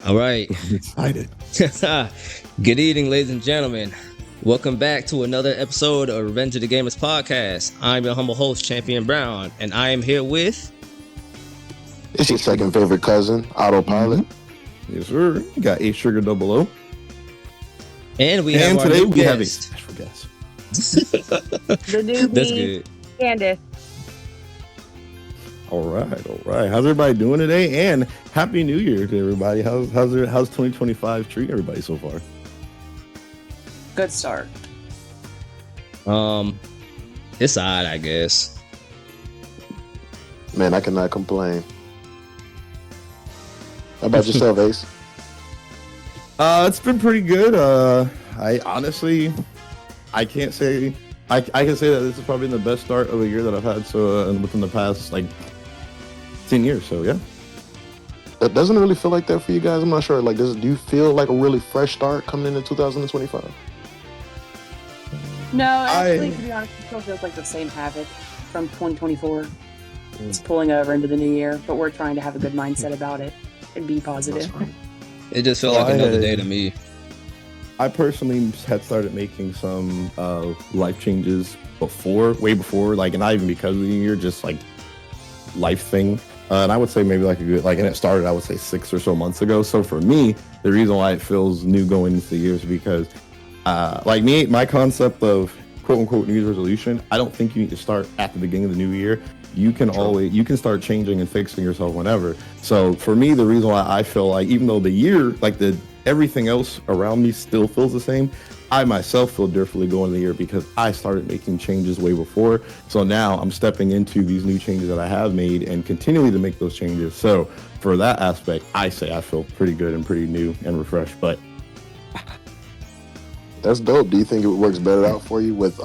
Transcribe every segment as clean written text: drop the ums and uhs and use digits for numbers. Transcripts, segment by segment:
All right. I'm excited. Good evening, ladies and gentlemen. Welcome back to another episode of Revenge of the Gamers podcast. I'm your humble host, Champion Brown, and I am here with. It's your second favorite cousin, Autopilot. Yes, sir. You got A Sugar 00. And we have our new have a guest. special guest. The newbie, That's good. Candace. All right. How's everybody doing today? And Happy New Year to everybody. How's 2025 treating everybody so far? Good start. It's odd, I guess. Man, I cannot complain. How about yourself, Ace? It's been pretty good. I honestly, I can't say. I can say that this is probably the best start of a year that I've had within the past 10 years. So yeah. That doesn't really feel like that for you guys. I'm not sure. Do you feel like a really fresh start coming into 2025? No, actually, to be honest, it still feels like the same habit from 2024. It's pulling over into the new year, but we're trying to have a good mindset about it and be positive. It just felt like another day to me. I personally had started making some life changes way before, and not even because of the new year, just life thing. And I would say maybe a good, and it started, I would say 6 or so months ago. So for me, the reason why it feels new going into the year is because, my concept of quote unquote New Year's resolution, I don't think you need to start at the beginning of the new year. You can start changing and fixing yourself whenever. So for me, the reason why I feel like even though the year, everything else around me still feels the same, I myself feel differently going into the year because I started making changes way before. So now I'm stepping into these new changes that I have made and continually to make those changes. So for that aspect, I say I feel pretty good and pretty new and refreshed. But That's dope. Do you think it works better out for you with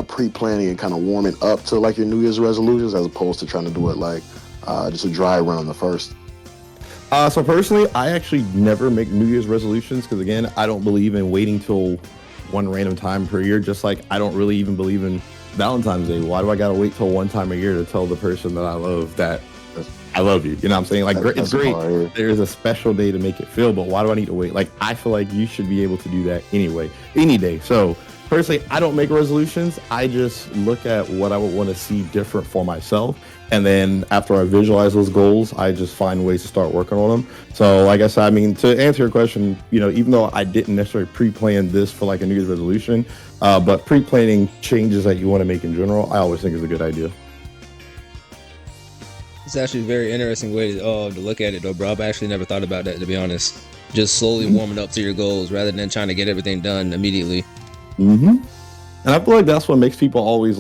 pre-planning and kind of warming up to your New Year's resolutions as opposed to trying to do it just a dry run the first? So personally, I actually never make New Year's resolutions because, again, I don't believe in waiting till one random time per year. Just like I don't really even believe in Valentine's Day. Why do I gotta wait till one time a year to tell the person that I love that I love you? You know what I'm saying? It's great. There's a special day to make it feel, but why do I need to wait? I feel like you should be able to do that anyway, any day. So personally, I don't make resolutions. I just look at what I would want to see different for myself. And then after I visualize those goals, I just find ways to start working on them. So like I said, to answer your question, even though I didn't necessarily pre-plan this for a New Year's resolution, but pre-planning changes that you want to make in general, I always think is a good idea. It's actually a very interesting way to look at it, though, bro. I've actually never thought about that, to be honest. Just slowly warming up to your goals rather than trying to get everything done immediately. And I feel like that's what makes people always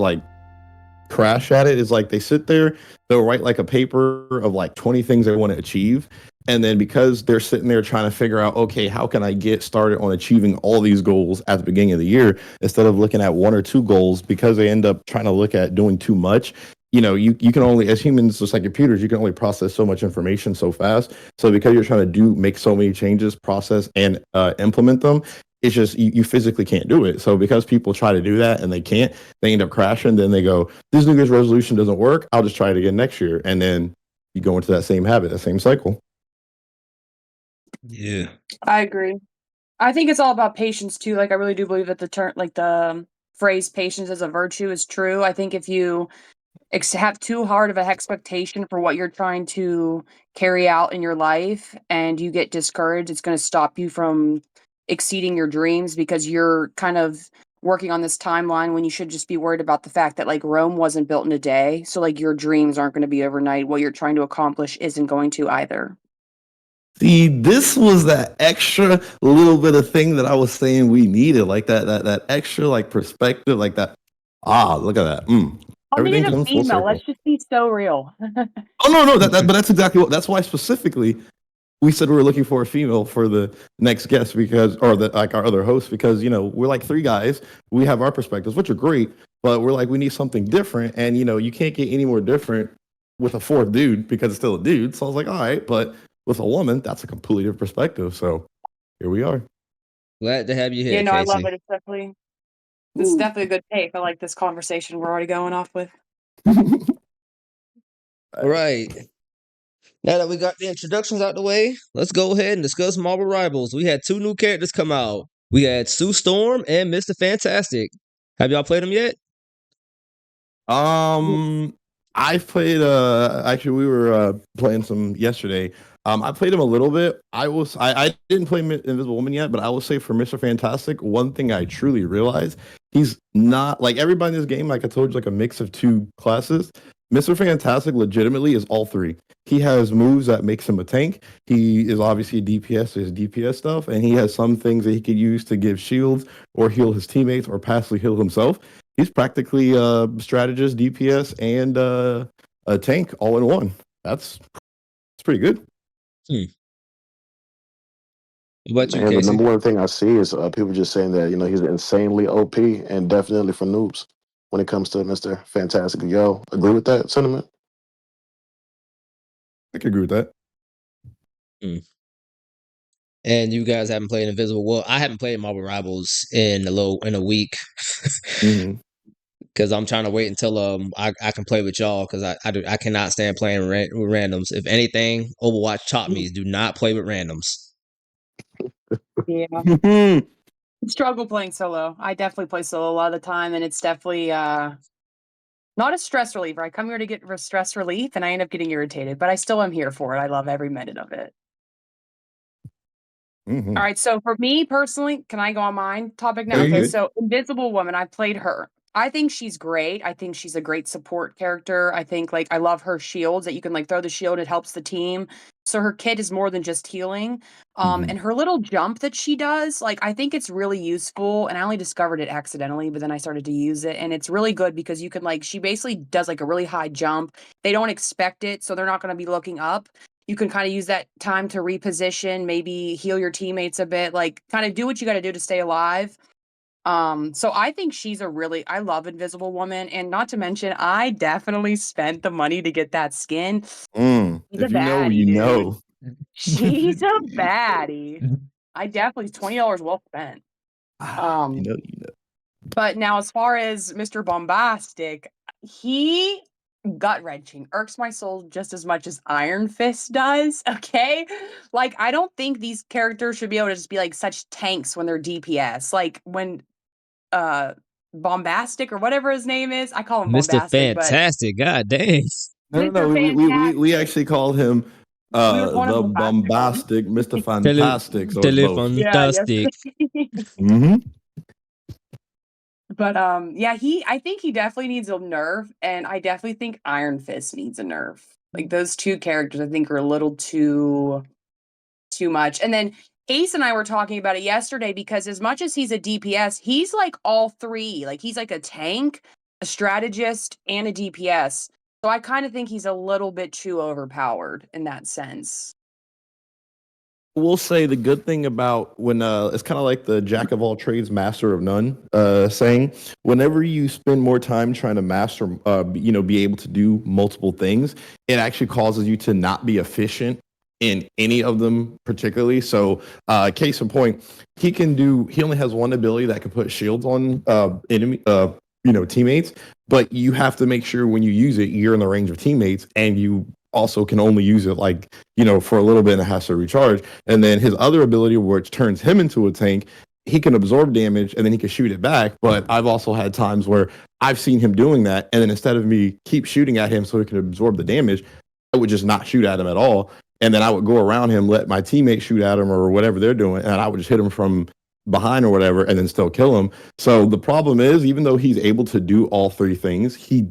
crash at it is they sit there, they'll write a paper of 20 things they want to achieve. And then because they're sitting there trying to figure out, okay, how can I get started on achieving all these goals at the beginning of the year, instead of looking at one or two goals, because they end up trying to look at doing too much. You can only, as humans, just like computers, you can only process so much information so fast. So because you're trying to make so many changes, process and implement them, it's just you physically can't do it. So because people try to do that and they can't, they end up crashing. Then they go, this New Year's resolution doesn't work. I'll just try it again next year. And then you go into that same habit, that same cycle. Yeah. I agree. I think it's all about patience too. I really do believe that the phrase patience as a virtue is true. I think if you have too hard of an expectation for what you're trying to carry out in your life and you get discouraged, it's going to stop you from exceeding your dreams because you're kind of working on this timeline when you should just be worried about the fact that Rome wasn't built in a day. So your dreams aren't going to be overnight. What you're trying to accomplish isn't going to either. See, this was that extra little bit of thing that I was saying we needed, that extra perspective, look at that. I Everything needed a comes full female. circle. Let's just be so real. Oh no, but that's exactly that's why specifically we said we were looking for a female for the next guest our other host, because we're 3 guys, we have our perspectives, which are great, but we're we need something different, and you can't get any more different with a 4th dude because it's still a dude. So I was all right, but with a woman, that's a completely different perspective. So here we are. Glad to have you here, I Casey. love it. It's definitely a good take. I like this conversation we're already going off with. All right. Now that we got the introductions out the way, let's go ahead and discuss Marvel Rivals. We had 2 new characters come out. We had Sue Storm and Mr. Fantastic. Have y'all played them yet? I've played actually we were playing some yesterday. I played him a little bit. I didn't play Invisible Woman yet, but I will say for Mr. Fantastic, one thing I truly realized, he's not like everybody in this game, like I told you, like a mix of 2 classes. Mr. Fantastic legitimately is all 3. He has moves that makes him a tank. He is obviously a DPS, so his DPS stuff, and he has some things that he could use to give shields or heal his teammates or passively heal himself. He's practically a strategist, DPS, and a tank all in one. That's pretty good. What you, And the Casey? number one thing I see is people just saying that he's insanely OP and definitely for noobs when it comes to Mr. Fantastic. Yo, agree with that sentiment? I can agree with that. And you guys haven't played Invisible. Well, I haven't played Marvel Rivals in a week because I'm trying to wait until I can play with y'all because I cannot stand playing with randoms. If anything, Overwatch taught me do not play with randoms. Yeah. Struggle playing solo. I definitely play solo a lot of the time, and it's definitely not a stress reliever. I come here to get stress relief, and I end up getting irritated, but I still am here for it. I love every minute of it. All right, so for me personally, can I go on mine topic now? Okay, so Invisible Woman, I played her. I think she's great. I think she's a great support character. I think I love her shields that you can throw the shield, it helps the team. So her kit is more than just healing. And her little jump that she does, I think it's really useful. And I only discovered it accidentally, but then I started to use it. And it's really good because you can she basically does a really high jump. They don't expect it, so they're not going to be looking up. You can kind of use that time to reposition, maybe heal your teammates a bit, kind of do what you got to do to stay alive. So I think she's I love Invisible Woman, and not to mention, I definitely spent the money to get that skin. She's If a you know, baddie, you dude. know. She's a baddie. I definitely $20 well spent. You know. But now as far as Mr. Bombastic, he gut-wrenching, irks my soul just as much as Iron Fist does, okay? I don't think these characters should be able to just be such tanks when they're DPS. When Bombastic or whatever his name is, I call him Mr. Bombastic, Fantastic, god dang. No. We actually called him the bombastic Mr. Fantastic. So it's both. Fantastic. But yeah, I think he definitely needs a nerf, and I definitely think Iron Fist needs a nerf. Those 2 characters I think are a little too much. And then Ace and I were talking about it yesterday because as much as he's a DPS, he's all 3. He's a tank, a strategist, and a DPS. So I kind of think he's a little bit too overpowered in that sense. We'll say the good thing about when it's kind of like the jack of all trades, master of none saying. Whenever you spend more time trying to master, be able to do multiple things, it actually causes you to not be efficient in any of them particularly. So case in point, he only has one ability that can put shields on enemy teammates, but you have to make sure when you use it, you're in the range of teammates, and you also can only use it for a little bit and it has to recharge. And then his other ability, which turns him into a tank, he can absorb damage and then he can shoot it back. But I've also had times where I've seen him doing that, and then instead of me keep shooting at him so he can absorb the damage, I would just not shoot at him at all. And then I would go around him, let my teammates shoot at him or whatever they're doing, and I would just hit him from behind or whatever and then still kill him. So the problem is, even though he's able to do all 3 things, he's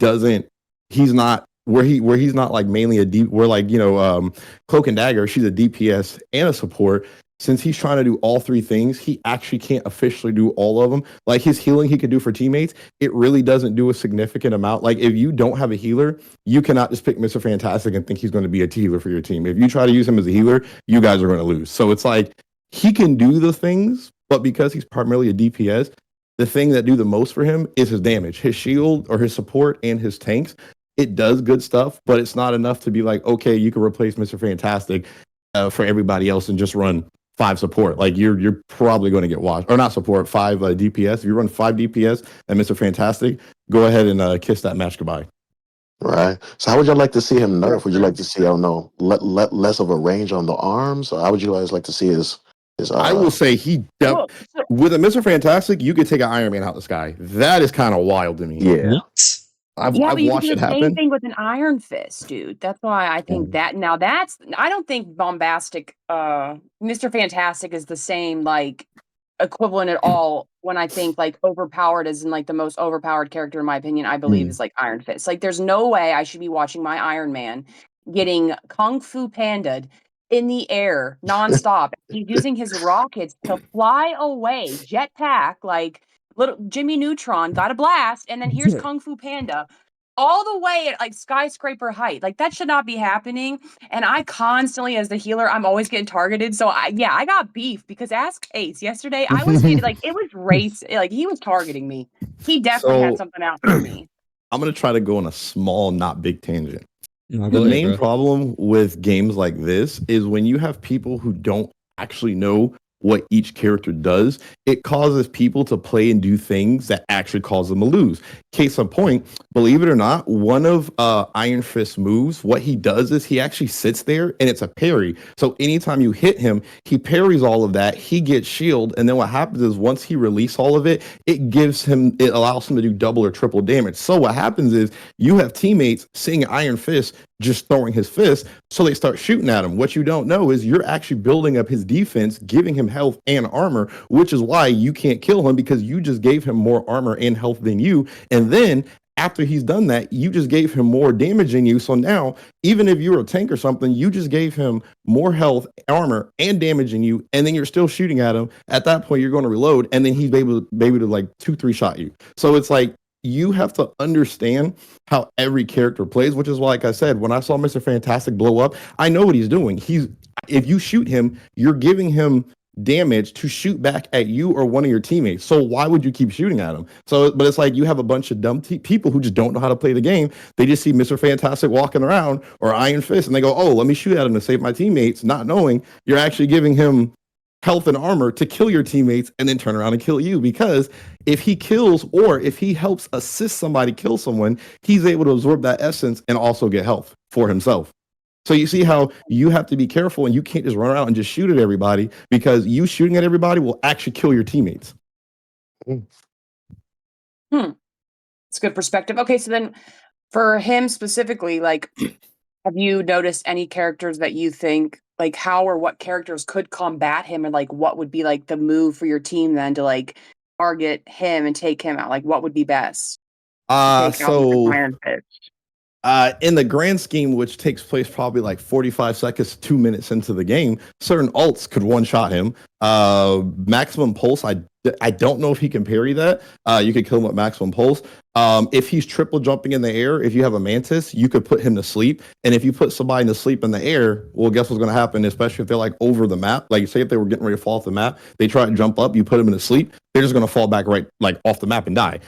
not where he's not mainly a deep, Cloak and Dagger, she's a DPS and a support. Since he's trying to do all 3 things, he actually can't officially do all of them. His healing he could do for teammates, it really doesn't do a significant amount. If you don't have a healer, you cannot just pick Mr. Fantastic and think he's going to be a healer for your team. If you try to use him as a healer, you guys are going to lose. So it's he can do the things, but because he's primarily a DPS, the thing that do the most for him is his damage, his shield or his support and his tanks. It does good stuff, but it's not enough to be okay, you can replace Mr. Fantastic for everybody else and just run 5 support. You're probably going to get washed, or not support, 5 DPS. If you run 5 DPS and Mr. Fantastic, go ahead and kiss that match goodbye. Right. So how would y'all like to see him nerf? Would you like to see, I don't know, less of a range on the arms? Or how would you guys like to see his I will say Well, so with a Mr. Fantastic, you could take an Iron Man out the sky. That is kind of wild to me. yeah. What? yeah, I've but you could watched do it the same happen. thing with an Iron Fist, dude. That's why I think Mm. that now that's I don't think bombastic Mr. Fantastic is the same like equivalent at all when I think like overpowered as in like the most overpowered character in my opinion, I believe Mm. is like Iron Fist. Like there's no way I should be watching my Iron Man getting Kung Fu Panda'd in the air nonstop. He's using his rockets to fly away, jetpack, like little Jimmy Neutron got a blast, and then here's Kung Fu Panda all the way at like skyscraper height. Like that should not be happening. And I constantly, as the healer, I'm always getting targeted. So I got beef because ask Ace yesterday, I was getting like it was race, like he was targeting me. He definitely had So something out for me. I'm gonna try to go on a small, not big tangent. No, The go ahead, main bro. problem with games like this is when you have people who don't actually know what each character does, it causes people to play and do things that actually cause them to lose. Case in point, believe it or not, one of Iron Fist's moves, what he does is he actually sits there and it's a parry. So anytime you hit him, he parries all of that, he gets shield, and then what happens is once he releases all of it, it allows him to do double or triple damage. So what happens is you have teammates seeing Iron Fist just throwing his fist, so they start shooting at him. What you don't know is you're actually building up his defense, giving him health and armor, which is why you can't kill him because you just gave him more armor and health than you. And then after he's done that, you just gave him more damage than you. So now, even if you're a tank or something, you just gave him more health, armor, and damage than you, and then you're still shooting at him. At that point, you're going to reload, and then he's able to like 2-3 shot you. So it's like you have to understand how every character plays, which is why, like I said, when I saw Mr. Fantastic blow up, I know what he's doing. If you shoot him, you're giving him damage to shoot back at you or one of your teammates. So why would you keep shooting at him? So, but it's like you have a bunch of dumb people who just don't know how to play the game. They just see Mr. Fantastic walking around or Iron Fist, and they go, "Oh, let me shoot at him to save my teammates," not knowing you're actually giving him health and armor to kill your teammates and then turn around and kill you, because if he kills or if he helps assist somebody kill someone, he's able to absorb that essence and also get health for himself. So you see how you have to be careful and you can't just run around and just shoot at everybody, because you shooting at everybody will actually kill your teammates. It's good perspective. Okay, so then for him specifically, like have you noticed any characters that you think like how or what characters could combat him, and like what would be like the move for your team then to like target him and take him out? Like what would be best to take out Mr. So Iron Fist? in the grand scheme, which takes place probably like 45 seconds, 2 minutes into the game, certain ults could one shot him. Maximum pulse, I don't know if he can parry that. You could kill him with maximum pulse. If he's triple jumping in the air, if you have a mantis, you could put him to sleep. And if you put somebody to sleep in the air, well, guess what's going to happen? Especially if they're like over the map, like say if they were getting ready to fall off the map, they try to jump up, you put them in to sleep, they're just going to fall back right like off the map and die.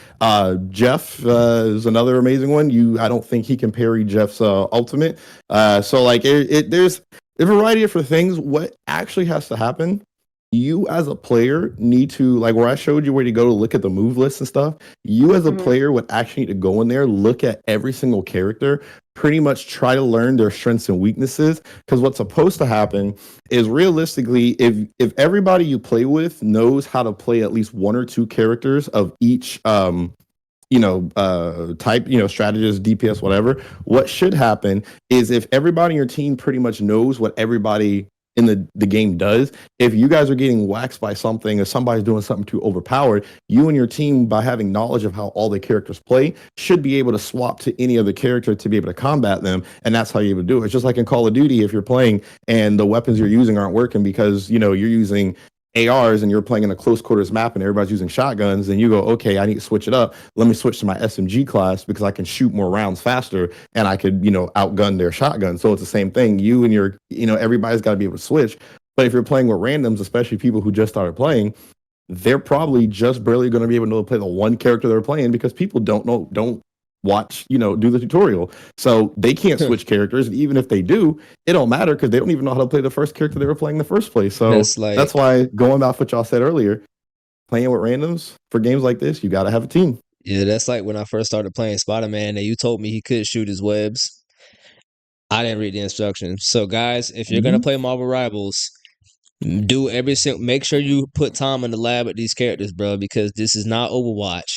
Jeff is another amazing one. I don't think he can parry Jeff's ultimate. So like there's a variety of different things. What actually has to happen, you as a player need to, like where I showed you where to go to look at the move list and stuff, you as a player would actually need to go in there, look at every single character, pretty much try to learn their strengths and weaknesses. Because what's supposed to happen is realistically, if everybody you play with knows how to play at least one or two characters of each type, strategist, DPS, whatever, what should happen is if everybody in your team pretty much knows what everybody in the game does, if you guys are getting waxed by something or somebody's doing something too overpowered, you and your team, by having knowledge of how all the characters play, should be able to swap to any other character to be able to combat them. And that's how you're able to do it. It's just like in Call of Duty, if you're playing and the weapons you're using aren't working because you're using ARs and you're playing in a close quarters map and everybody's using shotguns, then you go, okay, I need to switch it up. Let me switch to my SMG class because I can shoot more rounds faster and I could, outgun their shotgun. So it's the same thing. You and your, everybody's got to be able to switch. But if you're playing with randoms, especially people who just started playing, they're probably just barely going to be able to play the one character they're playing because people don't watch, do the tutorial. So they can't switch characters. And even if they do, it don't matter because they don't even know how to play the first character they were playing in the first place. So that's why, going off what y'all said earlier, playing with randoms for games like this, you got to have a team. Yeah, that's like when I first started playing Spider-Man and you told me he could shoot his webs. I didn't read the instructions. So guys, if you're gonna Mhm. play Marvel Rivals, do every single. Make sure you put time in the lab with these characters, bro, because this is not Overwatch.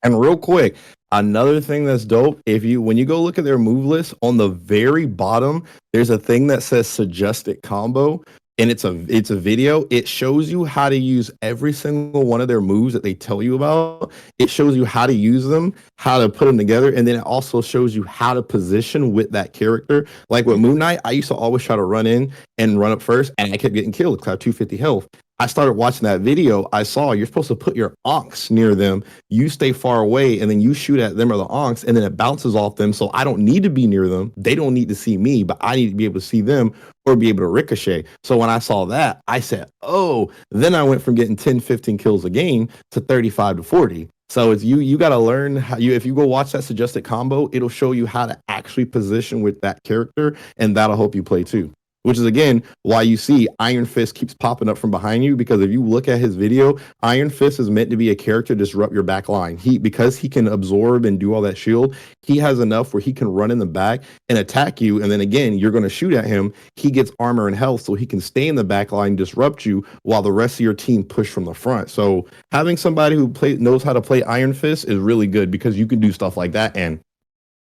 And real quick, another thing that's dope, if you when you go look at their move list on the very bottom, there's a thing that says suggested combo, and it's a video. It shows you how to use every single one of their moves that they tell you about. It shows you how to use them, how to put them together, and then it also shows you how to position with that character. Like with Moon Knight, I used to always try to run in and run up first, and I kept getting killed because I have 250 health. I started watching that video. I saw you're supposed to put your onks near them, you stay far away, and then you shoot at them or the onks, and then it bounces off them. So I don't need to be near them. They don't need to see me, but I need to be able to see them or be able to ricochet. So when I saw that, I said, oh, then I went from getting 10, 15 kills a game to 35 to 40. So it's you got to learn how if you go watch that suggested combo, it'll show you how to actually position with that character, and that'll help you play too. Which is again why you see Iron Fist keeps popping up from behind you, because if you look at his video, Iron Fist is meant to be a character to disrupt your back line. Because he can absorb and do all that shield, he has enough where he can run in the back and attack you, and then again you're going to shoot at him. He gets armor and health, so he can stay in the back line, disrupt you while the rest of your team push from the front. So having somebody who knows how to play Iron Fist is really good, because you can do stuff like that. And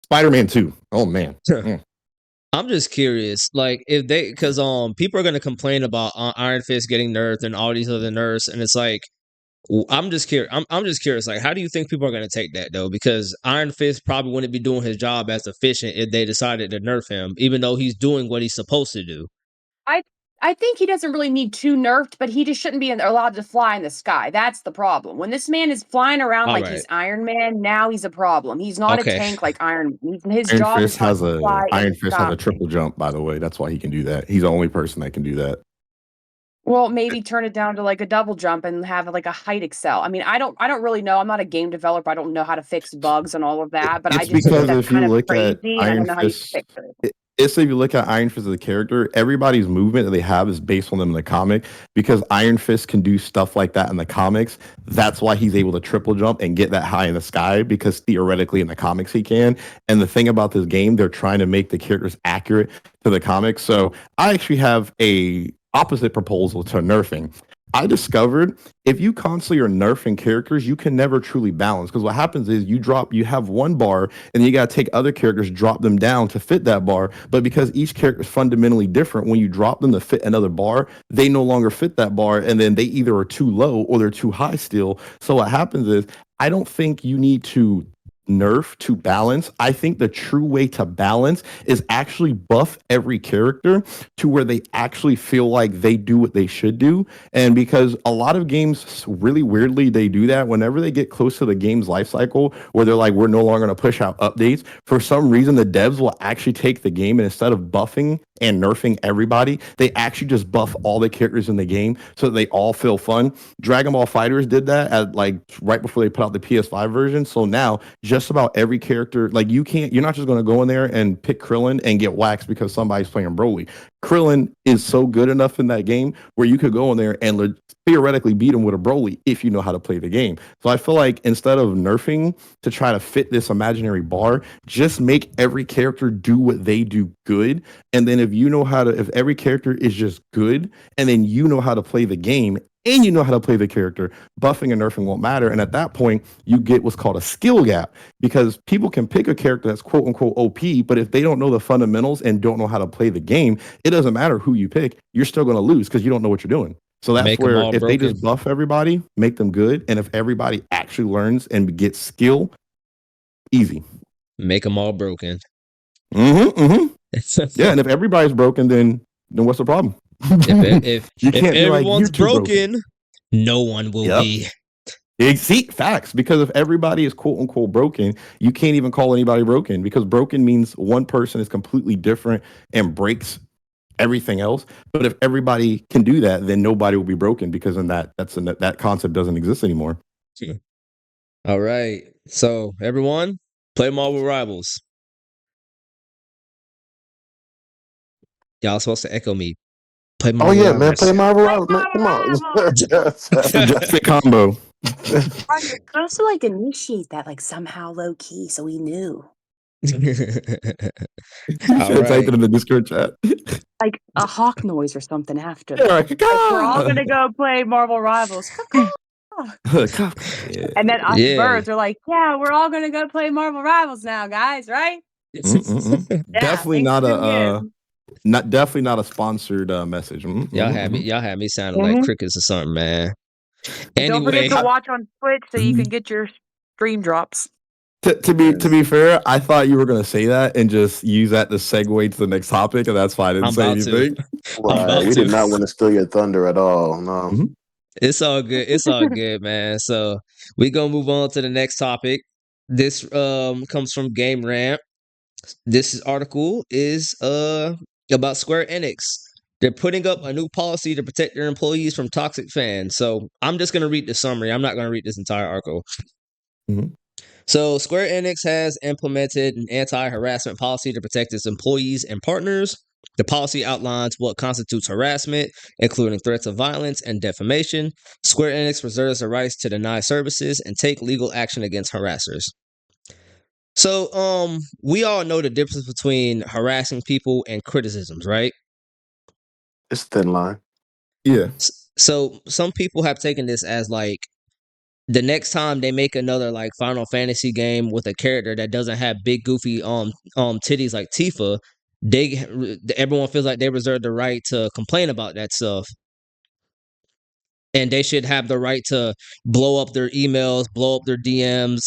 Spider-Man 2, oh man. I'm just curious, like if they, because people are gonna complain about Iron Fist getting nerfed and all these other nerfs, and it's like, I'm just curious. I'm just curious, like, how do you think people are gonna take that though? Because Iron Fist probably wouldn't be doing his job as efficient if they decided to nerf him, even though he's doing what he's supposed to do. I I think he doesn't really need too nerfed, but he just shouldn't be allowed to fly in the sky. That's the problem. When this man is flying around All like right, he's Iron Man, now he's a problem. He's not a okay. tank like Iron Man. His job is not to fly in Iron the Fist has sky. a triple jump, by the way. That's why he can do that. He's the only person that can do that. Well, maybe turn it down to like a double jump and have like a height excel. I mean, I don't really know. I'm not a game developer. I don't know how to fix bugs and all of that, but I It's just think because that's if you kind of look at crazy and I Iron don't know how you Fist, fix it. it's if you look at Iron Fist as a character, everybody's movement that they have is based on them in the comic. Because Iron Fist can do stuff like that in the comics, that's why he's able to triple jump and get that high in the sky, because theoretically in the comics he can. And the thing about this game, they're trying to make the characters accurate to the comics. So I actually have a opposite proposal to nerfing. I discovered if you constantly are nerfing characters, you can never truly balance, because what happens is you have one bar, and you got to take other characters, drop them down to fit that bar. But because each character is fundamentally different, when you drop them to fit another bar, they no longer fit that bar, and then they either are too low or they're too high still. So what happens is, I don't think you need to nerf to balance. I think the true way to balance is actually buff every character to where they actually feel like they do what they should do. And because a lot of games, really weirdly, they do that whenever they get close to the game's life cycle, where they're like, we're no longer going to push out updates. For some reason, the devs will actually take the game, and instead of buffing and nerfing everybody, they actually just buff all the characters in the game so that they all feel fun. Dragon Ball FighterZ did that at like right before they put out the PS5 version. So now just about every character, like you're not just going to go in there and pick Krillin and get waxed because somebody's playing Broly. Krillin is so good enough in that game where you could go in there and theoretically beat him with a Broly if you know how to play the game. So I feel like instead of nerfing to try to fit this imaginary bar, just make every character do what they do good. And then if every character is just good, and then you know how to play the game and you know how to play the character, buffing and nerfing won't matter. And at that point, you get what's called a skill gap, because people can pick a character that's quote unquote OP, but if they don't know the fundamentals and don't know how to play the game, it doesn't matter who you pick. You're still going to lose because you don't know what you're doing. So that's Make them where all if they broken. just buff everybody, make them good, and if everybody actually learns and gets skill, easy. Make them all broken. Yeah, and if everybody's broken, then what's the problem? if You if can't be like, everyone's "You're too broken, no one will Yep. be. See, facts. Because if everybody is quote unquote broken, you can't even call anybody broken, because broken means one person is completely different and breaks everything else. But if everybody can do that, then nobody will be broken, because then that concept doesn't exist anymore. All right. So everyone, play Marvel Rivals. Y'all supposed to echo me. Play Oh Marvel yeah, man, Rivals. play Marvel Rivals, man. Come on. Suggested combo. Right, you're supposed to like initiate that like somehow low key, so we knew. You All should have typed right. it in the Discord chat. Like a hawk noise or something after. Yeah, Like, we're all gonna go play Marvel Rivals. yeah. And then us Yeah. birds are like, yeah, we're all gonna go play Marvel Rivals now, guys, right? Mm-mm-mm. Yeah, Definitely thanks not for a definitely not a sponsored message. Y'all had me sounding like crickets or something, man. Don't forget Anyway, to watch on Twitch so you can get your stream drops. To be fair, I thought you were gonna say that and just use that to segue to the next topic, and that's why I didn't I'm say about to. anything. I'm Right. about We did to. not want to steal your thunder at all. No. It's all good. It's all good, man. So we gonna move on to the next topic. This comes from Game Ramp. This article is about Square Enix. They're putting up a new policy to protect their employees from toxic fans. So I'm just gonna read the summary. I'm not gonna read this entire article. Mhm. So Square Enix has implemented an anti-harassment policy to protect its employees and partners. The policy outlines what constitutes harassment, including threats of violence and defamation. Square Enix reserves the rights to deny services and take legal action against harassers. So, we all know the difference between harassing people and criticisms, right? It's a thin line. Yeah. So some people have taken this as like the next time they make another like Final Fantasy game with a character that doesn't have big goofy titties like Tifa, everyone feels like they reserve the right to complain about that stuff. And they should have the right to blow up their emails, blow up their DMs,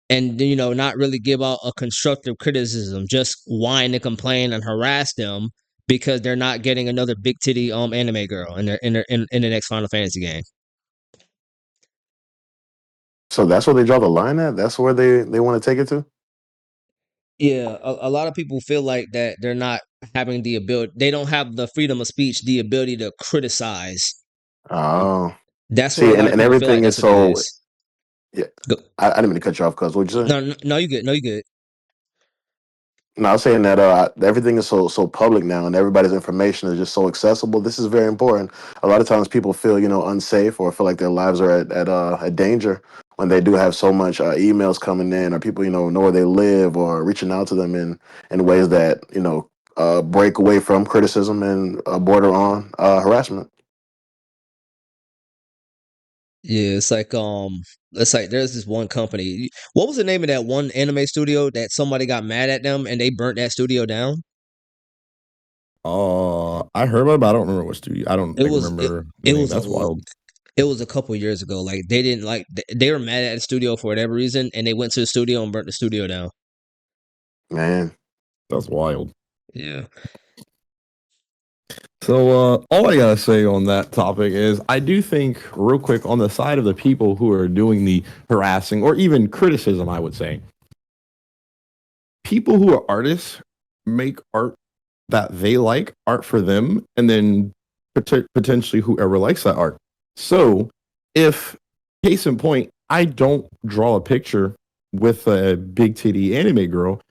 and not really give out a constructive criticism, just whine and complain and harass them because they're not getting another big titty anime girl in the next Final Fantasy game. So that's where they draw the line at? That's where they want to take it to? Yeah, a lot of people feel like that they're not having the ability, they don't have the freedom of speech, the ability to criticize. Oh. That's what See, a lot of and people feel like everything is that's what it so is. yeah. Go, I didn't mean to cut you off, cuz what'd you say? no, you good. No, you good. No, I was saying that everything is so public now, and everybody's information is just so accessible. This is very important. A lot of times, people feel unsafe or feel like their lives are at danger when they do have so much emails coming in, or people know where they live, or reaching out to them in ways that break away from criticism and border on harassment. Yeah, it's like there's this one company. What was the name of that one anime studio that somebody got mad at them and they burnt that studio down? I heard about it, but I don't remember what studio. I don't It like was remember the it name. was That's a wild. it was a couple years ago. Like they didn't like they were mad at the studio for whatever reason, and they went to the studio and burnt the studio down. Man, That's wild. Yeah. So all I gotta say on that topic is I do think real quick on the side of the people who are doing the harassing or even criticism, I would say people who are artists make art that they like, art for them, and then potentially whoever likes that art. So if case in point, I don't draw a picture with a big titty anime girl,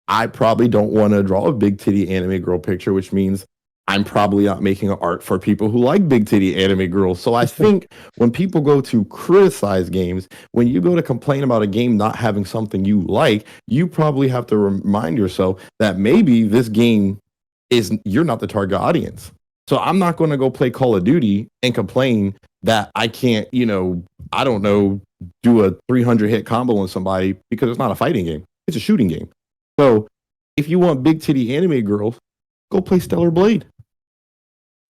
I probably don't want to draw a big titty anime girl picture, which means I'm probably not making art for people who like big titty anime girls. So I think when people go to criticize games, when you go to complain about a game not having something you like, you probably have to remind yourself that maybe this game you're not the target audience. So I'm not going to go play Call of Duty and complain that I can't, I don't know, do a 300 hit combo on somebody because it's not a fighting game. It's a shooting game. So if you want big titty anime girls, go play Stellar Blade.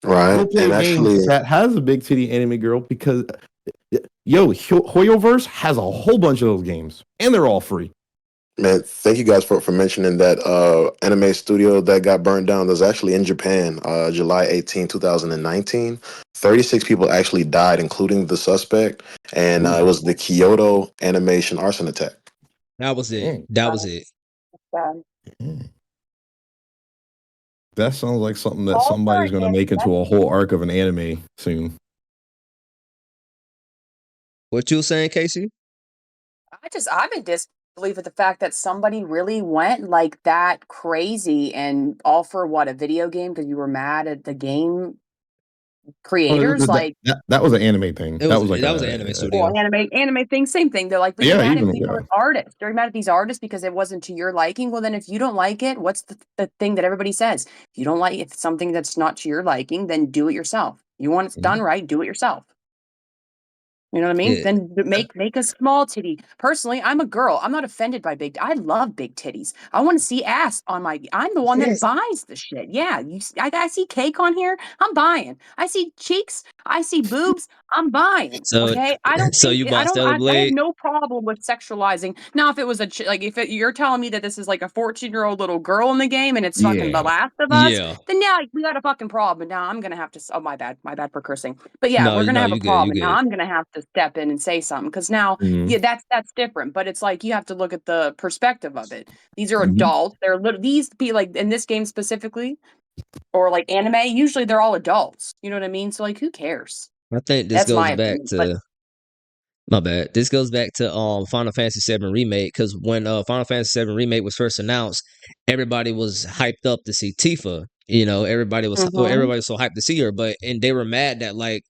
right? Go play And a game actually, that has a big titty anime girl because Hoyoverse has a whole bunch of those games and they're all free. man, thank you guys for mentioning that anime studio that got burned down. That was actually in Japan, July 18, 2019. 36 people actually died, including the suspect, and it was the Kyoto Animation arson attack. That was it. That was it. That sounds like something that somebody's going to make into a whole arc of an anime soon. What you were saying, Casey? I'm in disbelief at the fact that somebody really went like that crazy and all for what, a video game because you were mad at the game creators, like that was an anime thing. That was like that was an anime studio. well, anime thing, same thing. They're like, but Yeah, you're mad at even- these yeah. artists. You're mad at these artists because it wasn't to your liking. Well, then if you don't like it, what's the thing that everybody says? If you don't like if it's something that's not to your liking, then do it yourself. You want it done right, do it yourself. You know what I mean? Yeah. Then make a small titty. Personally, I'm a girl. I'm not offended by big. I love big titties. I want to see ass on my. I'm the one that buys the shit. Yeah, I see cake on here. I'm buying. I see cheeks. I see boobs. I'm buying. So Okay, I don't. so think, you I bought don't. Stellar I have Blade? no problem with sexualizing. Now, if it was like you're telling me that this is like a 14-year-old little girl in the game and it's fucking Yeah. The Last of Us, Yeah. then yeah, we got a fucking problem. And now I'm gonna have to. Oh, my bad for cursing. But yeah, No, we're gonna have a you good. problem. You And now good. I'm gonna have to step in and say something because now, Mhm. yeah, that's different. But it's like you have to look at the perspective of it. These are Mhm. adults. These be like in this game specifically, or like anime. Usually they're all adults. You know what I mean? So like, who cares? I think this That's my goes back opinion. But to my bad. This goes back to Final Fantasy VII Remake because when Final Fantasy VII Remake was first announced, everybody was hyped up to see Tifa. You know, everybody was so hyped to see her, and they were mad that like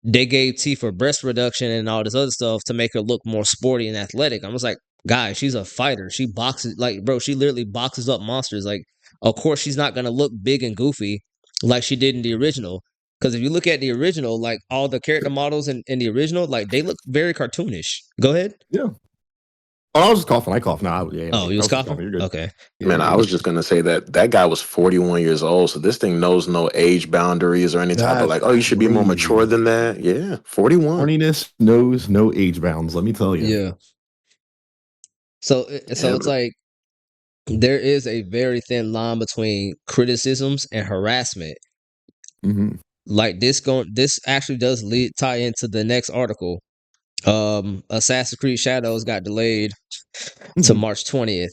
they gave Tifa breast reduction and all this other stuff to make her look more sporty and athletic. I was like, guys, she's a fighter. She boxes like, bro, she literally boxes up monsters. Like, of course, she's not gonna look big and goofy like she did in the original. Because if you look at the original, like all the character models in the original, like they look very cartoonish. Go ahead. Yeah. Oh, I was just coughing. I coughed. No, yeah. Oh, you I was just coughing? You're good. Okay. Yeah, Man, you're I good. was just gonna say that guy was 41 years old, so this thing knows no age boundaries or any type of That's like, oh, you should be more mature crazy. than that. Yeah, 41. Horniness knows no age bounds. Let me tell you. Yeah. So Yeah, it's like there is a very thin line between criticisms and harassment. Mhm. Like this actually does tie into the next article. Assassin's Creed Shadows got delayed to Mhm. March 20th.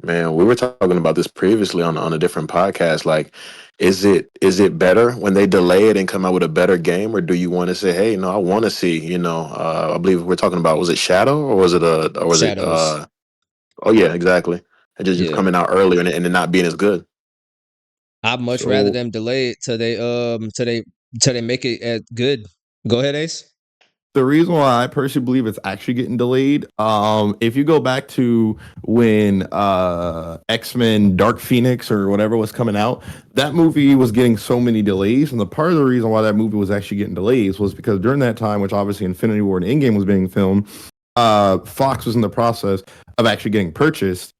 man, we were talking about this previously on a different podcast. Like, is it better when they delay it and come out with a better game, or do you want to say, hey, no, I want to see, I believe we're talking about, was it Shadow or was it Shadows. oh yeah, exactly. And just Yeah. coming out earlier and it not being as good. I'd much So- rather them delay it till they make it good. Go ahead, Ace. The reason why I personally believe it's actually getting delayed, if you go back to when X-Men Dark Phoenix or whatever was coming out, that movie was getting so many delays. And the part of the reason why that movie was actually getting delays was because during that time, which obviously Infinity War and Endgame was being filmed, Fox was in the process of actually getting purchased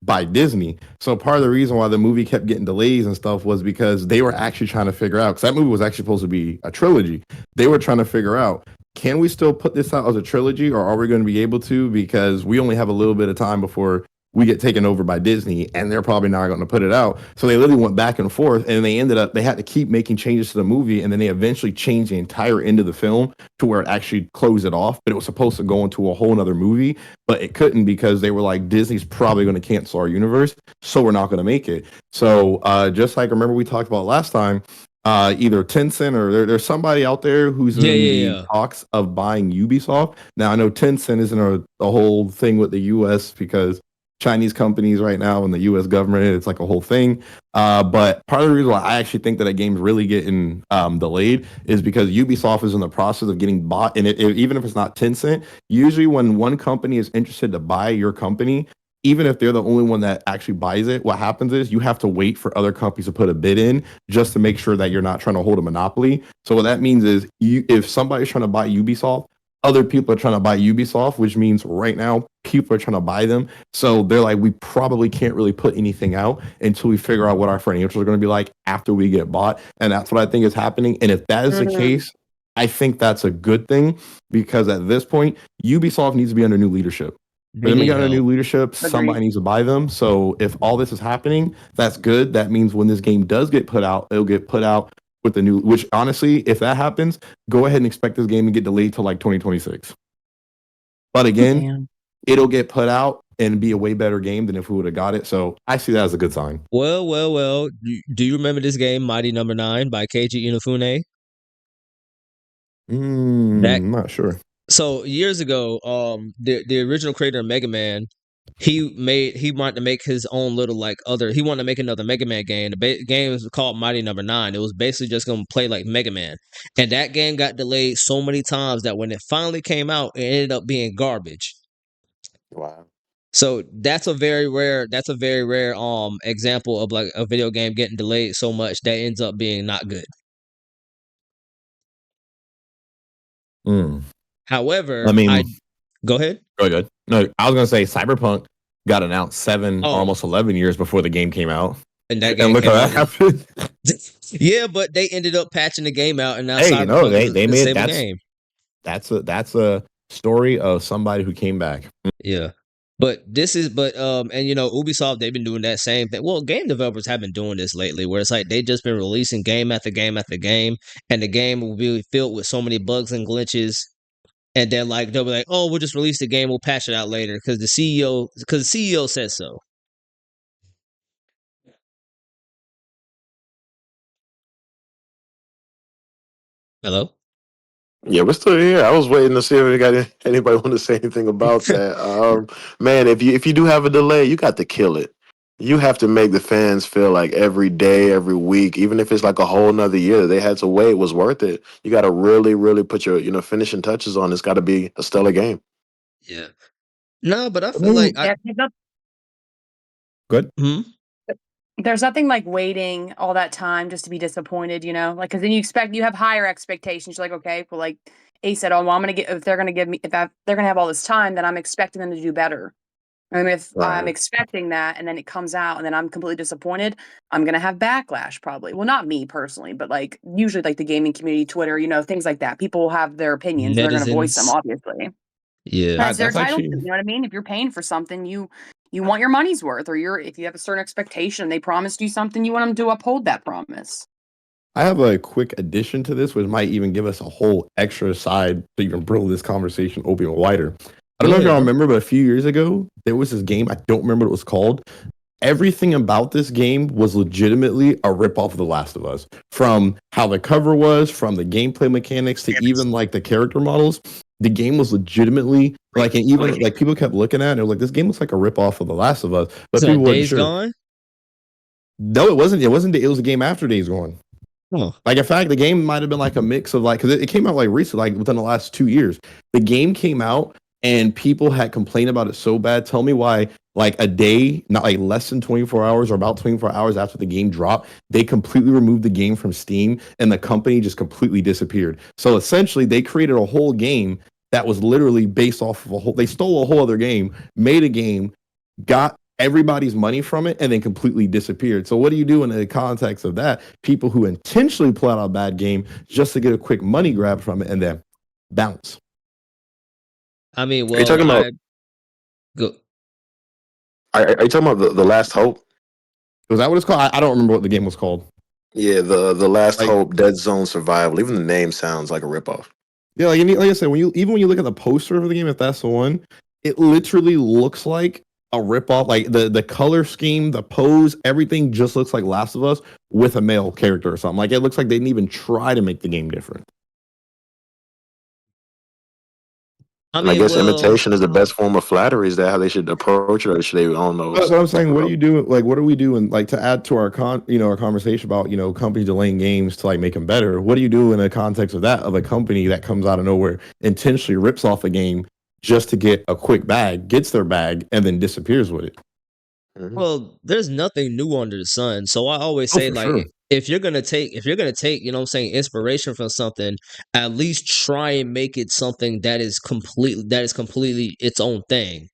by Disney. So part of the reason why the movie kept getting delays and stuff was because they were actually trying to figure out, because that movie was actually supposed to be a trilogy. They were trying to figure out, can we still put this out as a trilogy, or are we going to be able to? Because we only have a little bit of time before we get taken over by Disney, and they're probably not going to put it out. So they literally went back and forth, and they had to keep making changes to the movie, and then they eventually changed the entire end of the film to where it actually closed it off. But it was supposed to go into a whole nother movie, but it couldn't because they were like, Disney's probably going to cancel our universe, so we're not going to make it. So just like, remember we talked about last time, either Tencent or there's somebody out there who's in the talks of buying Ubisoft. Now I know Tencent isn't a whole thing with the US because Chinese companies right now and the US government, it's like a whole thing. But part of the reason why I actually think that a game's really getting delayed is because Ubisoft is in the process of getting bought. And even if it's not Tencent, usually when one company is interested to buy your company, even if they're the only one that actually buys it, what happens is you have to wait for other companies to put a bid in just to make sure that you're not trying to hold a monopoly. So what that means is if somebody's trying to buy Ubisoft, other people are trying to buy Ubisoft, which means right now people are trying to buy them. So they're like, we probably can't really put anything out until we figure out what our financials are going to be like after we get bought. And that's what I think is happening. And if that is the case, I think that's a good thing because at this point, Ubisoft needs to be under new leadership. For them to get under new leadership, somebody needs to buy them. So if all this is happening, that's good. That means when this game does get put out, it'll get put out with the new, which honestly, if that happens, go ahead and expect this game to get delayed till like 2026. But again, it'll get put out and be a way better game than if we would have got it. So I see that as a good sign. Well. Do you remember this game, Mighty Number 9 by Keiji Inafune? I'm not sure. So years ago, the original creator of Mega Man he wanted to make his own little he wanted to make another Mega Man game. The game was called Mighty Number 9. It was basically just going to play like Mega Man. And that game got delayed so many times that when it finally came out, it ended up being garbage. Wow. So that's a very rare example of like a video game getting delayed so much that ends up being not good. However, I mean, go ahead. Go good. No, I was gonna say Cyberpunk got announced 7 Oh. almost 11 years before the game came out. And that game And look came how out. that happened. Yeah, but they ended up patching the game out, and now Hey, Cyberpunk they is made a stable game. That's a story of somebody who came back. Yeah. And Ubisoft, they've been doing that same thing. Well, game developers have been doing this lately, where it's like they just been releasing game after game after game, and the game will be filled with so many bugs and glitches, and then like they'll be like, "Oh, we'll just release the game, we'll patch it out later," because the CEO says so. Hello? Yeah, we're still here. I was waiting to see if we got anybody want to say anything about that. Man, if you do have a delay, you got to kill it. You have to make the fans feel like every day, every week, even if it's like a whole nother year that they had to wait, was worth it. You got to really, really put your finishing touches on. It's got to be a stellar game. Yeah. No, but I feel like Good. There's nothing like waiting all that time just to be disappointed, like, because then you have higher expectations. You're like, okay, well, like Ace said, oh, well, if they're going to have all this time, then I'm expecting them to do better. I mean, if Right. I'm expecting that and then it comes out and then I'm completely disappointed, I'm going to have backlash probably. Well, not me personally, but like usually like the gaming community, Twitter, things like that. People will have their opinions. They're going to voice them, Netizens. obviously. Yeah. That's their That's title. actually- You know what I mean? If you're paying for something, you want your money's worth, or if you have a certain expectation, they promised you something, you want them to uphold that promise. I have a quick addition to this, which might even give us a whole extra side to even bring this conversation open wider. I don't know if y'all remember, but a few years ago, there was this game. I don't remember what it was called. Everything about this game was legitimately a ripoff of The Last of Us. From how the cover was, from the gameplay mechanics, to even like the character models. The game was legitimately like, and even like people kept looking at it and they were like, this game looks like a ripoff of The Last of Us. But people weren't Days sure. Gone? No, it wasn't. It wasn't. It was a game after Days Gone. Oh. Like, in fact, the game might have been like a mix of like, because it came out like recently, like within the last 2 years. The game came out and people had complained about it so bad. Tell me why, like a day, not like less than 24 hours or about 24 hours after the game dropped, they completely removed the game from Steam and the company just completely disappeared. So essentially, they created a whole game that was literally based off of they stole a whole other game, made a game, got everybody's money from it, and then completely disappeared. So what do you do in the context of that? People who intentionally pull out a bad game just to get a quick money grab from it and then bounce. I mean, well, Are you talking about? Go. Are you talking about the Last Hope? Was that what it's called? I don't remember what the game was called. Yeah, the Last Hope Dead Zone Survival. Even the name sounds like a ripoff. Yeah, like I said, when you look at the poster for the game, if that's the one, it literally looks like a ripoff. Like the color scheme, the pose, everything just looks like Last of Us with a male character or something. Like it looks like they didn't even try to make the game different. I guess imitation is the best form of flattery. Is that how they should approach it, or should they? I don't know. That's what I'm saying. What do you do? Like, what do we do? And like to add to our our conversation about companies delaying games to like make them better. What do you do in the context of that, of a company that comes out of nowhere, intentionally rips off a game just to get a quick bag, gets their bag, and then disappears with it? Well, there's nothing new under the sun. So I always say, like, sure. if you're gonna take, inspiration from something, at least try and make it something that is completely its own thing.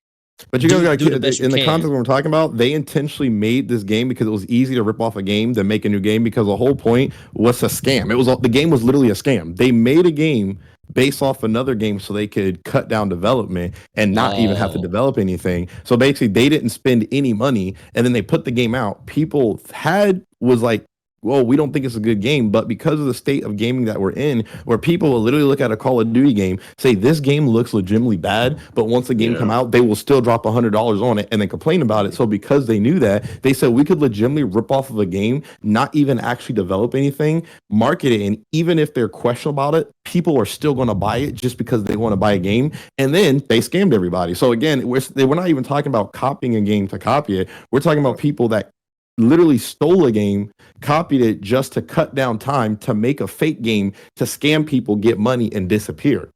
But you guys got in the context we're talking about, they intentionally made this game because it was easy to rip off a game than make a new game, because the whole point was a scam. The game was literally a scam. They made a game based off another game so they could cut down development and not even have to develop anything. So basically they didn't spend any money, and then they put the game out. People was like well, we don't think it's a good game. But because of the state of gaming that we're in, where people will literally look at a Call of Duty game, say this game looks legitimately bad, but once the game come out, they will still drop $100 on it and then complain about it. So because they knew that, they said we could legitimately rip off of a game, not even actually develop anything, market it, and even if they're questionable about it, people are still going to buy it just because they want to buy a game. And then they scammed everybody. So again, we're not even talking about copying a game to copy it. We're talking about people that literally stole a game, copied it just to cut down time to make a fake game to scam people, get money, and disappear.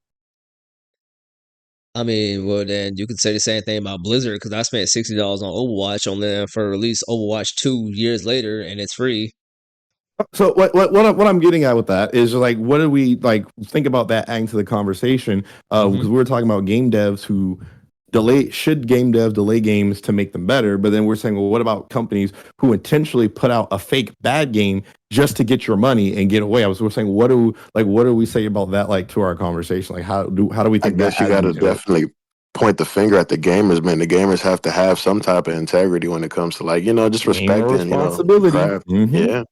I mean, well, then you could say the same thing about Blizzard because I spent $60 on Overwatch on them for release Overwatch 2 years later, and it's free. So what I'm getting at with that is like, what do we like think about that adding to the conversation? Because we were talking about game devs who should game devs delay games to make them better, but then we're saying, well, what about companies who intentionally put out a fake bad game just to get your money and get away? We're saying, what do we say about that, like, to our conversation? Like, how do we think? I guess you got to definitely point the finger at the gamers, man. The gamers have to have some type of integrity when it comes to, like, just respecting, responsibility. craft. Mm-hmm. Yeah.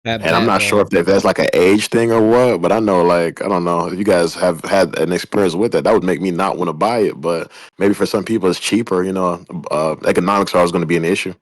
And I'm not sure if that's like an age thing or what, but I know, like, I don't know if you guys have had an experience with it. That would make me not want to buy it, but maybe for some people it's cheaper. Economics are always going to be an issue.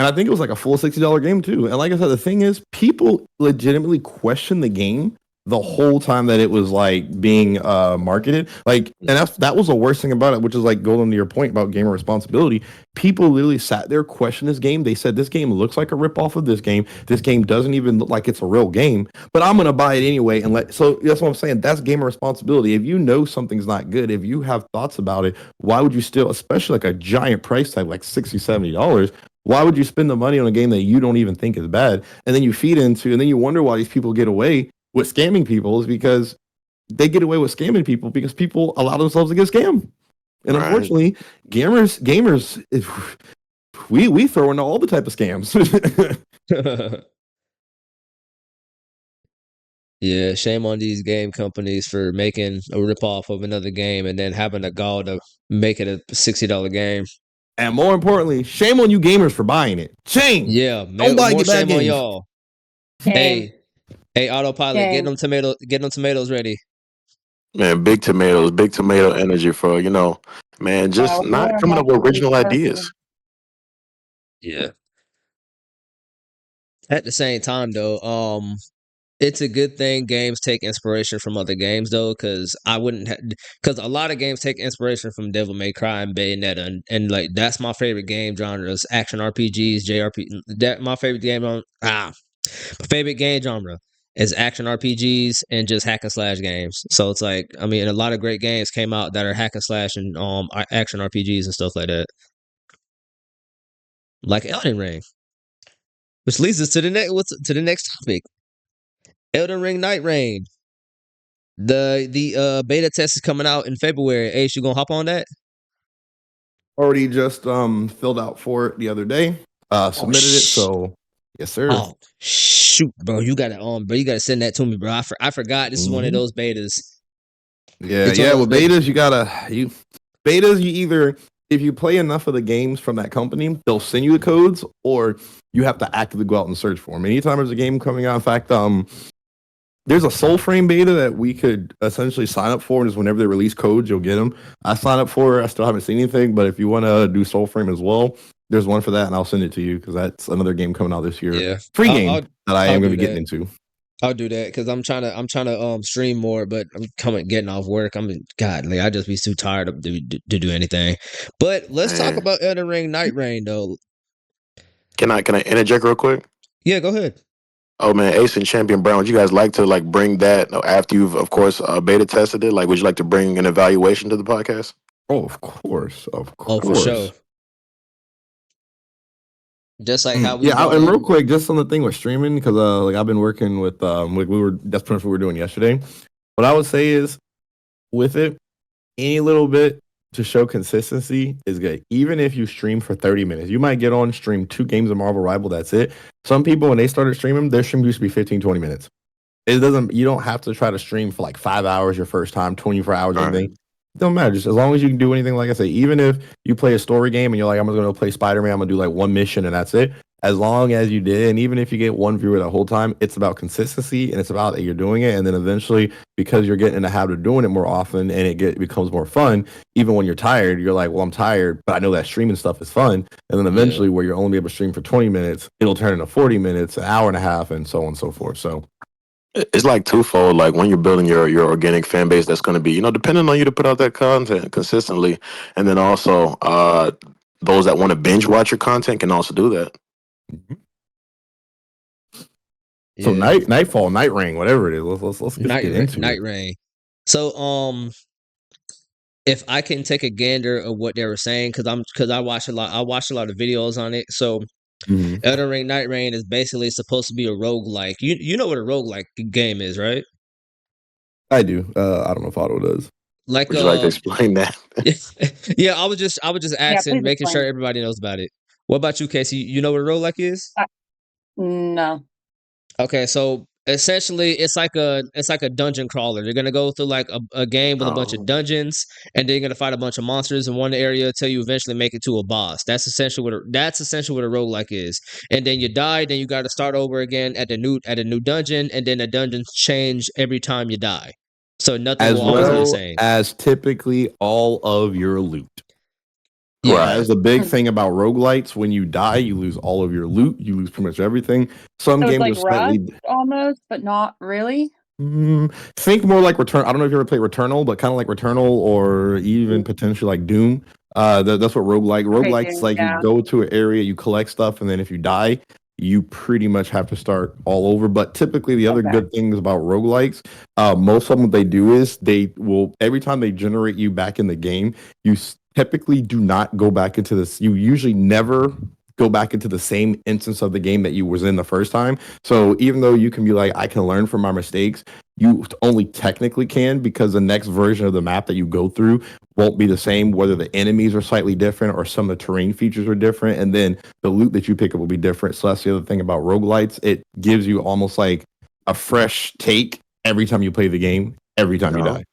And I think it was like a full $60 game too. And like I said, the thing is, people legitimately question the game the whole time that it was like being marketed. Like, and that was the worst thing about it, which is like going to your point about gamer responsibility. People literally sat there, questioned this game. They said, this game looks like a ripoff of this game. This game doesn't even look like it's a real game, but I'm gonna buy it anyway. So that's what I'm saying. That's gamer responsibility. If you know something's not good, if you have thoughts about it, why would you still, especially like a giant price tag like $60, $70, why would you spend the money on a game that you don't even think is bad? And then you feed into, and then you wonder why these people get away with scamming people, is because they get away with scamming people because people allow themselves to get scammed. And unfortunately, gamers, we throw into all the type of scams. Yeah, shame on these game companies for making a ripoff of another game and then having the gall to make it a $60 game. And more importantly, shame on you gamers for buying it. Shame. Yeah, don't buy more get bad shame on games. y'all. Hey, Autopilot, get them tomatoes ready. Man, big tomato energy for, man, just not coming up with original ideas. Yeah. At the same time, though, it's a good thing games take inspiration from other games, though, because because a lot of games take inspiration from Devil May Cry and Bayonetta, and like that's my favorite game genres: action RPGs, JRPG. My favorite game genre is action RPGs and just hack and slash games. So it's like, I mean, a lot of great games came out that are hack and slash and action RPGs and stuff like that, like Elden Ring, which leads us to the next topic. Elden Ring Night Rain. The beta test is coming out in February. Ace, you gonna hop on that? Already just filled out for it the other day. Submitted it, so yes, sir. Oh shoot, bro! You gotta send that to me, bro. I forgot this is one of those betas. Yeah. With betas, you either, if you play enough of the games from that company, they'll send you the codes, or you have to actively go out and search for them. Anytime there's a game coming out, in fact, there's a Soulframe beta that we could essentially sign up for, and just whenever they release codes, you'll get them. I signed up for it. I still haven't seen anything, but if you want to do Soulframe as well, there's one for that, and I'll send it to you because that's another game coming out this year. Yeah, free game that I am going to be getting into. I'll do that because I'm trying to stream more, but I'm getting off work. I just be too tired to do anything. But let's talk about Elden Ring Night Rain, though. Can I interject real quick? Yeah, go ahead. Oh man, Ace and Champion Brown, would you guys like to like bring that after you've, of course, beta tested it? Like, would you like to bring an evaluation to the podcast? Oh, of course. Oh, for sure. Just like how we and real quick, just on the thing with streaming, because like I've been working with that's pretty much what we were doing yesterday. What I would say is, with it, any little bit to show consistency is good. Even if you stream for 30 minutes, you might get on stream 2 games of Marvel Rival. That's it. Some people, when they started streaming, their stream used to be 15, 20 minutes. You don't have to try to stream for like 5 hours your first time, 24 hours or anything. It don't matter. Just as long as you can do anything, like I say, even if you play a story game and you're like, I'm going to play Spider-Man, I'm going to do like one mission and that's it. as long as you did, and even if you get one viewer the whole time, it's about consistency and it's about that you're doing it. And then eventually, because you're getting in the habit of doing it more often and it becomes more fun, even when you're tired, you're like, well, I'm tired, but I know that streaming stuff is fun. And then eventually, where you're only able to stream for 20 minutes, it'll turn into 40 minutes, an hour and a half, and so on and so forth. So it's like twofold. Like when you're building your organic fan base, that's going to be, depending on you to put out that content consistently. And then also, those that want to binge watch your content can also do that. So Nightfall, Night Rain, whatever it is, let's get into Night it. Rain. So if I can take a gander of what they were saying, because I watched a lot of videos on it. So Elden Ring Night Rain is basically supposed to be a roguelike. You know what a roguelike game is, right? I do. I don't know if Otto does. Would you like to explain that? Yeah, I was just asking, making sure everybody knows about it. What about you, Casey? You know what a roguelike is? No. Okay, so essentially it's like a dungeon crawler. You're gonna go through like a game with a bunch of dungeons, and then you're gonna fight a bunch of monsters in one area until you eventually make it to a boss. That's essentially what a roguelike is. And then you die, then you gotta start over again at a new dungeon, and then the dungeons change every time you die. So nothing will always be the same. As typically all of your loot. Yeah. Right. That's the big thing about roguelites. When you die, you lose all of your loot. You lose pretty much everything. Some games like are slightly almost, but not really. Think more like Return. I don't know if you ever played Returnal, but kind of like Returnal or even potentially like Doom. That's what roguelike. Roguelike's like you go to an area, you collect stuff, and then if you die, you pretty much have to start all over. But typically, the other good things about roguelikes, most of them, what they do is they will, every time they generate you back in the game, you typically do not go back into this. You usually never go back into the same instance of the game that you was in the first time. So even though you can be like, I can learn from my mistakes, you only technically can, because the next version of the map that you go through won't be the same, whether the enemies are slightly different or some of the terrain features are different, and then the loot that you pick up will be different. So that's the other thing about roguelites. It gives you almost like a fresh take every time you play the game, every time you die.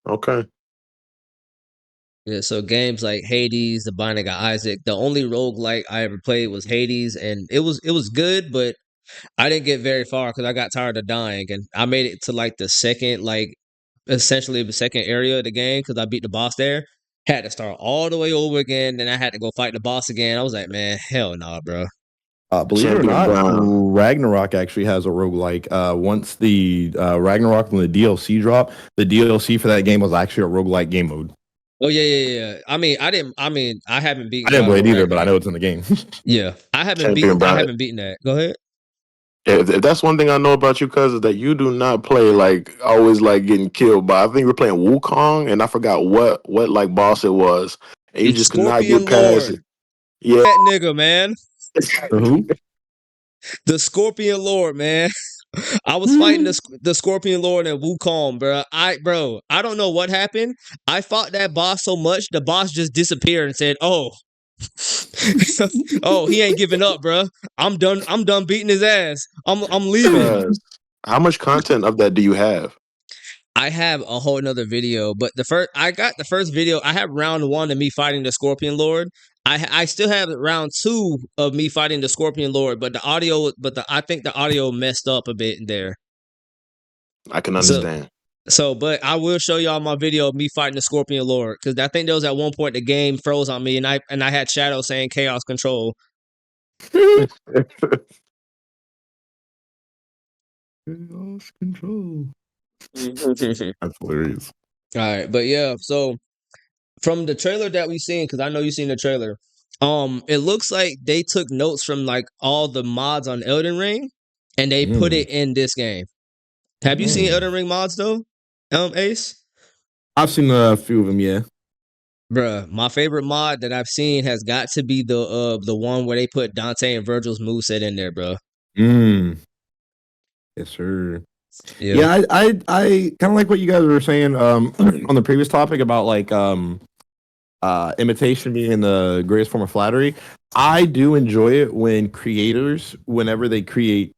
Okay. Yeah, so games like Hades, The Binding of Isaac, the only roguelike I ever played was Hades, and it was good, but I didn't get very far because I got tired of dying, and I made it to like the second, essentially the second area of the game because I beat the boss there. Had to start all the way over again, then I had to go fight the boss again. I was like, man, hell no, bro. Believe it or not, Ragnarok actually has a roguelike. Once the Ragnarok, when the DLC dropped, the DLC for that game was actually a roguelike game mode. Oh yeah. I haven't beaten. I didn't play it either, but I know it's in the game. Yeah, I haven't beaten that. Go ahead. If that's one thing I know about you, cuz, is that you do not play like always like getting killed by. I think we're playing Wukong, and I forgot what like boss it was, and you just could not get past it. Yeah, that nigga, man. Who? The Scorpion Lord, man. I was fighting the Scorpion Lord and Wukong, bro. I don't know what happened. I fought that boss so much, the boss just disappeared and said, "Oh, oh, he ain't giving up, bro. I'm done. I'm done beating his ass. I'm leaving." How much content of that do you have? I have a whole nother video, but I got the first video. I have round 1 of me fighting the Scorpion Lord. I still have round 2 of me fighting the Scorpion Lord, but I think the audio messed up a bit there. I can understand. But I will show y'all my video of me fighting the Scorpion Lord, because I think there was at one point the game froze on me, and I had Shadow saying Chaos Control. Chaos Control. That's hilarious. All right, but yeah, so from the trailer that we've seen, because I know you've seen the trailer, it looks like they took notes from like all the mods on Elden Ring, and they put it in this game. Have you seen Elden Ring mods though, Ace? I've seen a few of them, yeah. Bruh, my favorite mod that I've seen has got to be the one where they put Dante and Virgil's moveset in there, bro. Yes, sir. Yeah, I kind of like what you guys were saying on the previous topic about like imitation being the greatest form of flattery. I do enjoy it when creators, whenever they create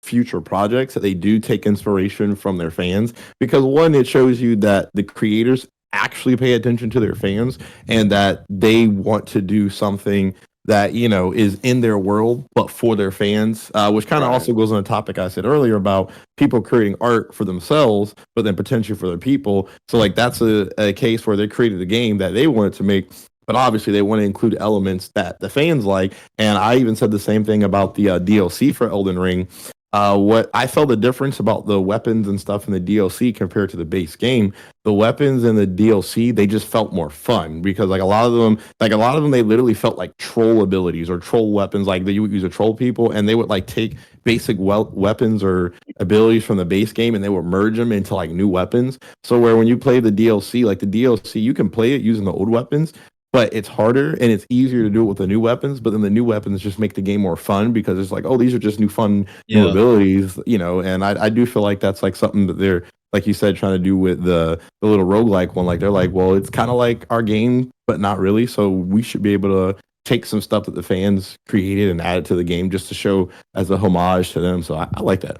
future projects, that they do take inspiration from their fans, because one, it shows you that the creators actually pay attention to their fans and that they want to do something that is in their world but for their fans, which kind of Right. also goes on the topic I said earlier about people creating art for themselves but then potentially for their people. So like that's a case where they created a game that they wanted to make, but obviously they want to include elements that the fans like. And I even said the same thing about the DLC for Elden Ring. What I felt the difference about the weapons and stuff in the DLC compared to the base game, the weapons in the DLC, they just felt more fun because like a lot of them, they literally felt like troll abilities or troll weapons. Like you would use to troll people, and they would like take basic weapons or abilities from the base game and they would merge them into like new weapons. So where when you play the DLC, like the DLC, you can play it using the old weapons, but it's harder and it's easier to do it with the new weapons. But then the new weapons just make the game more fun because it's like, oh, these are just new fun new Yeah. abilities, And I do feel like that's like something that they're, like you said, trying to do with the little roguelike one. Like they're like, well, it's kind of like our game, but not really. So we should be able to take some stuff that the fans created and add it to the game just to show as a homage to them. So I like that.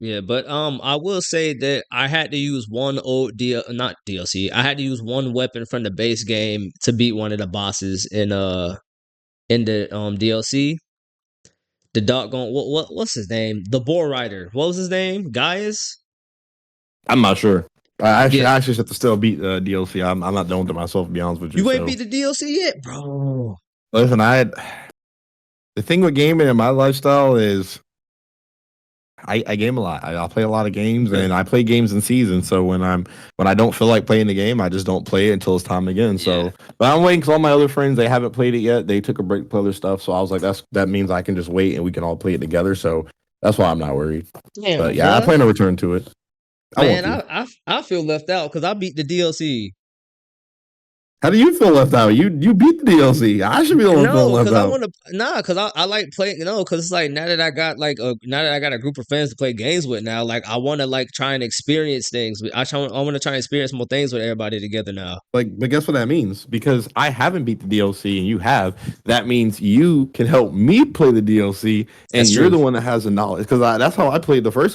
Yeah, but I will say that I had to use one not DLC. I had to use one weapon from the base game to beat one of the bosses in the DLC. The doggone what's his name? The Boar Rider. What was his name? Gaius? I'm not sure. I Yeah. actually have to still beat DLC. I'm not done with it myself, to be honest with you. You ain't So beat the DLC yet, bro. listen, the thing with gaming in my lifestyle is I game a lot. I play a lot of games, and I play games in season. So when I don't feel like playing the game, I just don't play it until it's time again. So, Yeah. but I'm waiting because all my other friends, they haven't played it yet. They took a break to play other stuff. So I was like, that means I can just wait and we can all play it together. So that's why I'm not worried. Damn, But yeah, I bruh. plan to return to it. Man, I feel left out because I beat the DLC. How do you feel left out? You beat the DLC. I should be the one feeling No, left because I out. want to. Nah, because I like playing. Because it's like now that I got a group of friends to play games with now, like I want to like try and experience things. I want to try and experience more things with everybody together now. But guess what that means? Because I haven't beat the DLC and you have, that means you can help me play the DLC, and That's you're true. the one that has the knowledge. Because that's how I played the first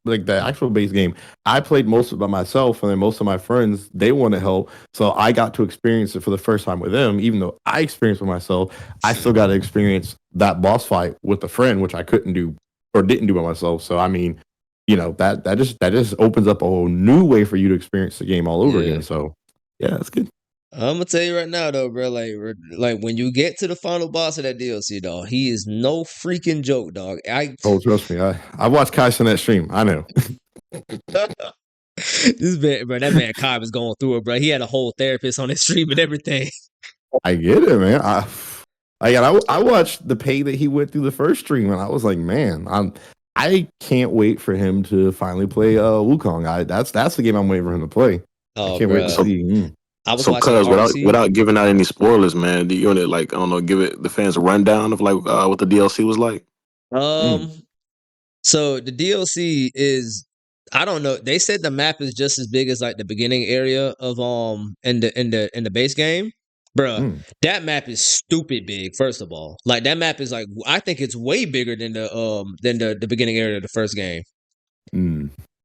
like the actual base game. I played most of it by myself, and then most of my friends, they want to help, so I got to experience it for the first time with them. Even though I experienced it myself, I still got to experience that boss fight with a friend, which I couldn't do or didn't do by myself. So I mean, that just opens up a whole new way for you to experience the game all over Yeah. again. So yeah, that's good. I'm gonna tell you right now, though, bro. Like when you get to the final boss of that DLC, dog, he is no freaking joke, dog. Oh, trust me, I watched Kai that stream. I know. This man, bro, that man Kai was going through it, bro. He had a whole therapist on his stream and everything. I get it, man. I watched the pay that he went through the first stream, and I was like, man, I can't wait for him to finally play Wukong. That's the game I'm waiting for him to play. Oh, I can't wait to bro. see. I was So, watching cuz RC. without giving out any spoilers, man, do you want to like I don't know, give it the fans a rundown of like what the DLC was like? So the DLC is, I don't know. They said the map is just as big as like the beginning area of in the base game. Bruh, that map is stupid big, first of all. Like that map is like, I think it's way bigger than the beginning area of the first game.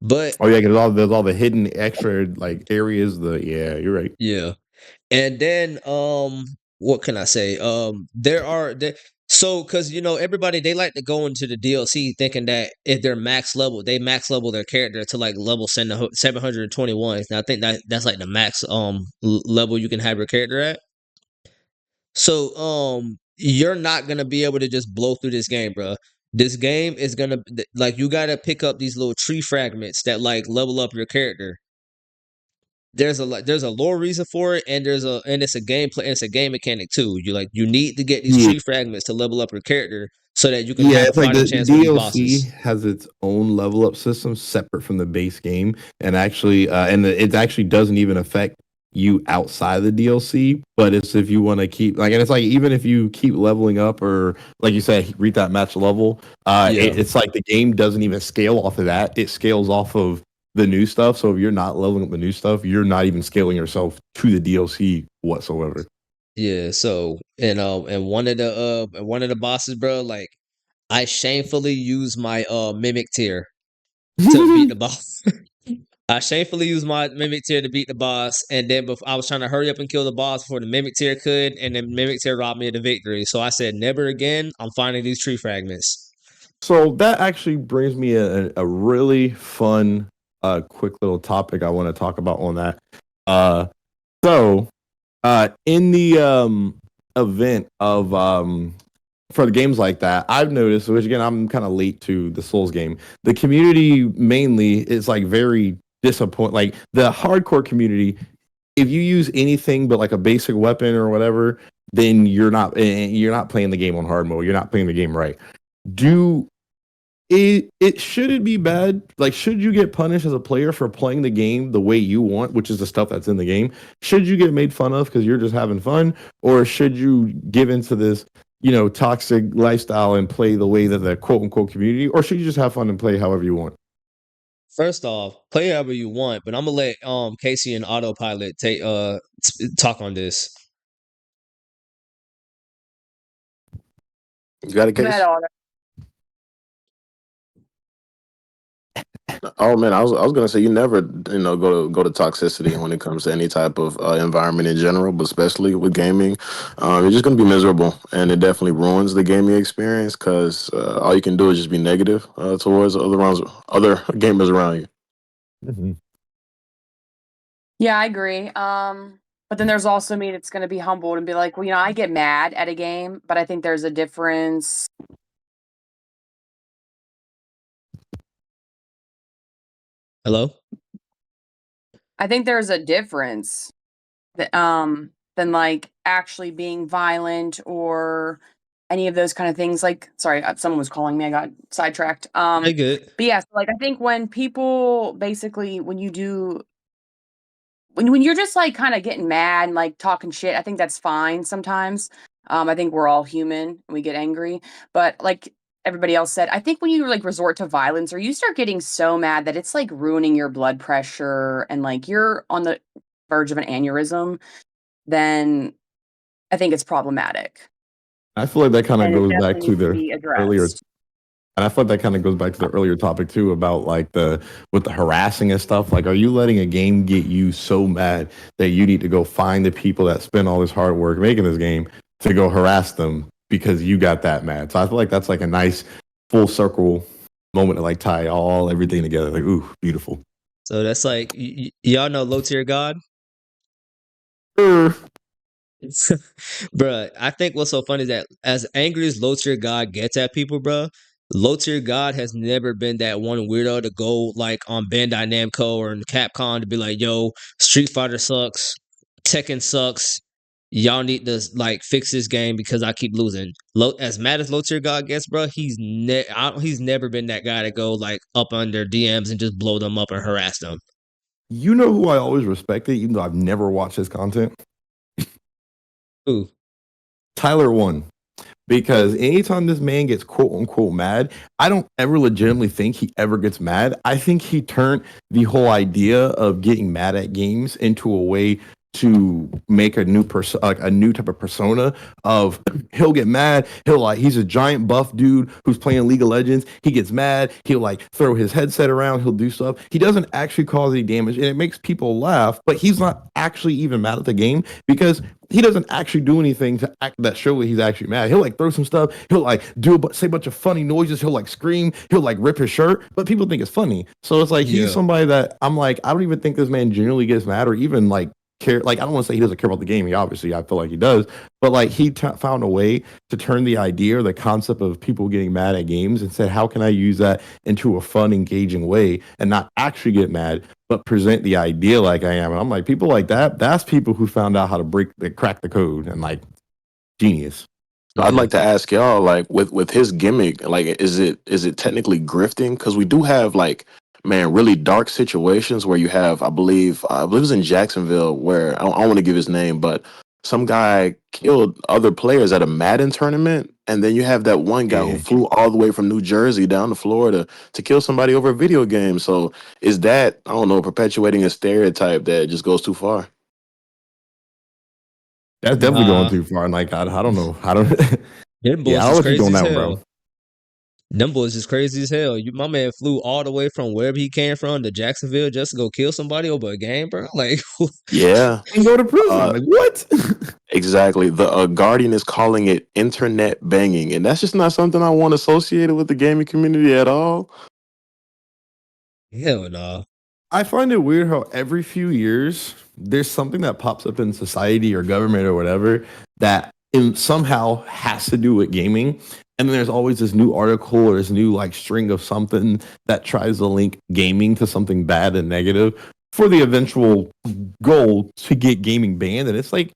But Oh yeah, because there's all the hidden extra like areas. Yeah, you're right. yeah. And then what can I say? So because everybody, they like to go into the DLC thinking that if they're max level, they max level their character to like level 721. Now I think that's like the max level you can have your character at. So you're not gonna be able to just blow through this game, bro. This game is gonna like, you gotta pick up these little tree fragments that like level up your character. There's a lore reason for it, and it's a gameplay, and it's a game mechanic too. You need to get these Yeah. tree fragments to level up your character so that you can Yeah, have a it's like fighting the chance with these DLC bosses. has its own level up system separate from the base game, and actually, it actually doesn't even affect you outside the DLC. But it's if you want to keep like, and it's like even if you keep leveling up or like you said, reach that match level, it's like the game doesn't even scale off of that. It scales off of the new stuff. So if you're not leveling up the new stuff, you're not even scaling yourself to the DLC whatsoever. Yeah, so and one of the bosses, bro, like I shamefully used my mimic tier to beat the boss. I shamefully used my Mimic Tier to beat the boss, and then I was trying to hurry up and kill the boss before the Mimic Tier could, and then Mimic Tier robbed me of the victory. So I said, never again. I'm finding these tree fragments. So that actually brings me a really fun, quick little topic I want to talk about on that. So in the event of for the games like that, I've noticed, which again I'm kind of late to the Souls game. The community mainly is like very disappointed. Like the hardcore community, if you use anything but like a basic weapon or whatever, then you're not playing the game on hard mode. You're not playing the game right. Do it shouldn't be bad. Like, should you get punished as a player for playing the game the way you want, which is the stuff that's in the game? Should you get made fun of because you're just having fun, or should you give into this, toxic lifestyle and play the way that the quote unquote community, or should you just have fun and play however you want? First off, play however you want, but I'm gonna let Casey and Autopilot talk on this. You got a case? Oh man, I was gonna say you never go to toxicity when it comes to any type of environment in general, but especially with gaming, you're just gonna be miserable, and it definitely ruins the gaming experience because all you can do is just be negative towards other gamers around you. Mm-hmm. Yeah, I agree. But then there's also me that's going to be humbled and be like, well, I get mad at a game, but I think there's a difference. Hello? I think there's a difference than like actually being violent or any of those kind of things. Like, sorry, someone was calling me. I got sidetracked. Hey, good. But yeah, so like I think when people basically when you're just like kind of getting mad and like talking shit, I think that's fine sometimes. I think we're all human and we get angry, but like everybody else said, I think when you like resort to violence or you start getting so mad that it's like ruining your blood pressure and like you're on the verge of an aneurysm, then I think it's problematic. I feel like that kind of And it goes back definitely to needs to the be earlier, addressed. and I feel like that kind of goes back to the earlier topic too about like with the harassing and stuff. Like, are you letting a game get you so mad that you need to go find the people that spend all this hard work making this game to go harass them because you got that mad? So I feel like that's like a nice full circle moment to like tie everything together. Like, ooh, beautiful. So that's like y'all know Low Tier God? Sure. Bruh, I think what's so funny is that as angry as Low Tier God gets at people, bruh, Low Tier God has never been that one weirdo to go like on Bandai Namco or in Capcom to be like, yo, Street Fighter sucks, Tekken sucks. Y'all need to like fix this game because I keep losing. As mad as Low Tier God gets, bro, he's never been that guy to go like up under DMs and just blow them up and harass them. You know who I always respected, even though I've never watched his content? Ooh. Tyler One. Because anytime this man gets quote unquote mad, I don't ever legitimately think he ever gets mad. I think he turned the whole idea of getting mad at games into a way to make a new a new type of persona of he'll get mad, he's a giant buff dude who's playing League of Legends. He gets mad, he'll like throw his headset around, he'll do stuff. He doesn't actually cause any damage and it makes people laugh, but he's not actually even mad at the game because he doesn't actually do anything to act that show that he's actually mad. He'll like throw some stuff, he'll like say a bunch of funny noises, he'll like scream, he'll like rip his shirt, but people think it's funny. So it's like he's somebody that I'm like, I don't even think this man genuinely gets mad or even like care. Like, I don't want to say he doesn't care about the game. He obviously, I feel like he does, but like he found a way to turn the idea or the concept of people getting mad at games and said, how can I use that into a fun, engaging way and not actually get mad, but present the idea like I am. And I'm like, people like that's people who found out how to crack the code and like genius. I'd like to ask y'all, like, with his gimmick, like, is it technically grifting? Because we do have like, man, really dark situations where you have, I believe it was in Jacksonville where I don't want to give his name, but some guy killed other players at a Madden tournament, and then you have that one guy who flew all the way from New Jersey down to Florida to kill somebody over a video game. So is that, I don't know, perpetuating a stereotype that just goes too far? That's definitely going too far. And like, I don't know. I don't. Hitbox Yeah, I'll is let you crazy go on as that one, hell. bro. Them boys is crazy as hell. My man flew all the way from wherever he came from to Jacksonville just to go kill somebody over a game, bro. Like, Yeah, And go to prison. uh, Like what? exactly. The Guardian is calling it internet banging, and that's just not something I want associated with the gaming community at all. hell no. I find it weird how every few years there's something that pops up in society or government or whatever that somehow has to do with gaming. And then there's always this new article or this new like string of something that tries to link gaming to something bad and negative for the eventual goal to get gaming banned. And it's like,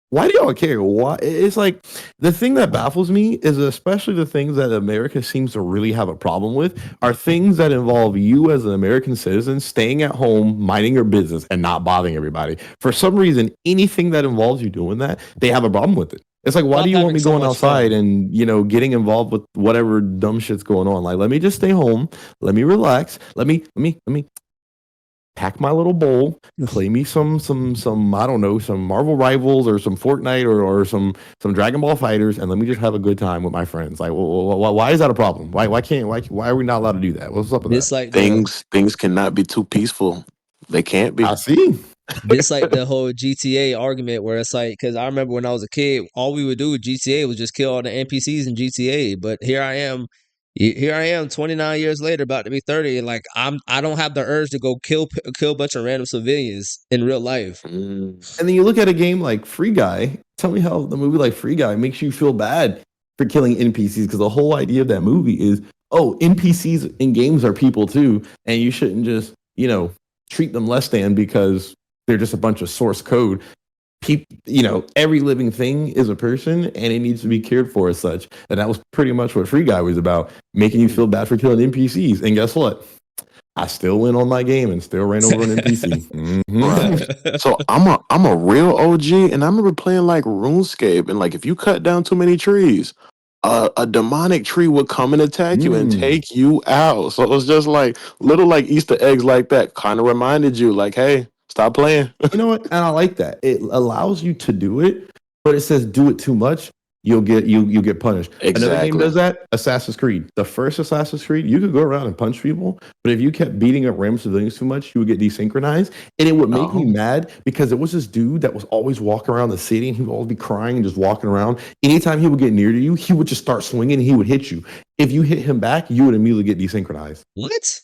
why do y'all care? Why? It's like the thing that baffles me is especially the things that America seems to really have a problem with are things that involve you as an American citizen staying at home, minding your business, and not bothering everybody. For some reason, anything that involves you doing that, they have a problem with it. It's like, why Stop do you want having me so going much outside fun. and getting involved with whatever dumb shit's going on? Like, let me just stay home. Let me relax. Let me pack my little bowl, play me some I don't know, some Marvel Rivals or some Fortnite or some Dragon Ball Fighters, and let me just have a good time with my friends. Like, why is that a problem? Why are we not allowed to do that? What's up with that? This like the Things cannot be too peaceful. They can't be. I see. this like the whole GTA argument where it's like, because I remember when I was a kid, all we would do with GTA was just kill all the NPCs in GTA. But here I am, 29 years later, about to be 30, and like I don't have the urge to go kill a bunch of random civilians in real life. Mm. And then you look at a game like Free Guy. Tell me how the movie like Free Guy makes you feel bad for killing NPCs because the whole idea of that movie is, oh, NPCs in games are people too, and you shouldn't just treat them less than because they're just a bunch of source code. Every living thing is a person and it needs to be cared for as such. And that was pretty much what Free Guy was about, making you feel bad for killing NPCs. And guess what? I still went on my game and still ran over an NPC. Right. So I'm a real OG, and I remember playing like RuneScape, and like if you cut down too many trees, a demonic tree would come and attack you and take you out. So it was just like little like Easter eggs like that, kind of reminded you like, hey, stop playing. You know what? And I like that. It allows you to do it, but it says do it too much, you'll get punished. Another game Exactly. does that. Assassin's Creed. The first Assassin's Creed, you could go around and punch people, but if you kept beating up random civilians too much, you would get desynchronized, and it would make me Oh. mad because it was this dude that was always walking around the city, and he would always be crying and just walking around. Anytime he would get near to you, he would just start swinging, and he would hit you. If you hit him back, you would immediately get desynchronized. What?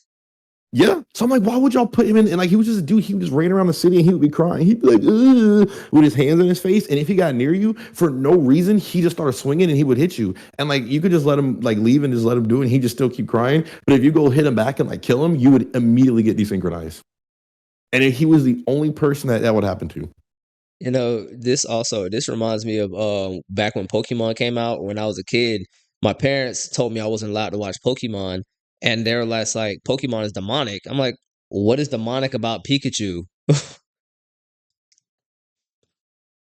Yeah. So I'm like, why would y'all put him in? And like, he was just a dude. He would just rain around the city and he would be crying. He'd be like, ugh, with his hands in his face. And if he got near you for no reason, he just started swinging and he would hit you. And like, you could just let him like leave and just let him do it. And he'd just still keep crying. But if you go hit him back and like kill him, you would immediately get desynchronized. And if he was the only person that would happen to. This reminds me of back when Pokemon came out when I was a kid. My parents told me I wasn't allowed to watch Pokemon, and they were like Pokemon is demonic. I'm like, what is demonic about Pikachu?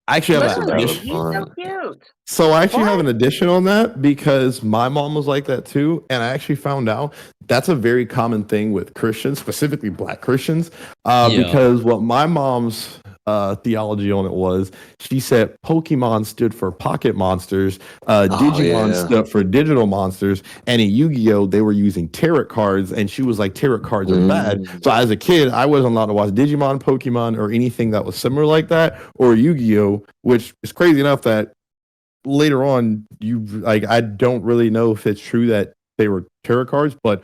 I actually have That's an a Literally, valid addition. he's so point. cute. So I actually have What? an addition on that because my mom was like that too, and I actually found out that's a very common thing with Christians, specifically Black Christians, Yeah. because what my mom's theology on it was, she said Pokemon stood for pocket monsters, Digimon yeah. stood for digital monsters, and in Yu-Gi-Oh they were using tarot cards, and she was like tarot cards are bad. So as a kid, I wasn't allowed to watch Digimon, Pokemon, or anything that was similar like that, or Yu-Gi-Oh, which is crazy enough that later on, I don't really know if it's true that they were tarot cards, but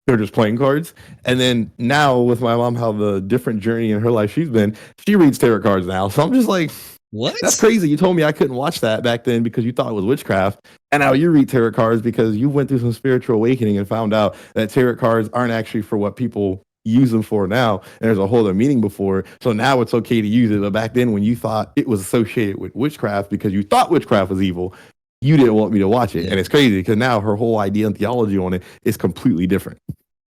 they're just playing cards. And then now with my mom, how the different journey in her life she's been, she reads tarot cards now. So I'm just like, What? that's crazy. You told me I couldn't watch that back then because you thought it was witchcraft, and now you read tarot cards because you went through some spiritual awakening and found out that tarot cards aren't actually for what people use them for now. And there's a whole other meaning before. So now it's okay to use it. But back then, when you thought it was associated with witchcraft because you thought witchcraft was evil, you didn't want me to watch it. Yeah. And it's crazy because now her whole idea and theology on it is completely different.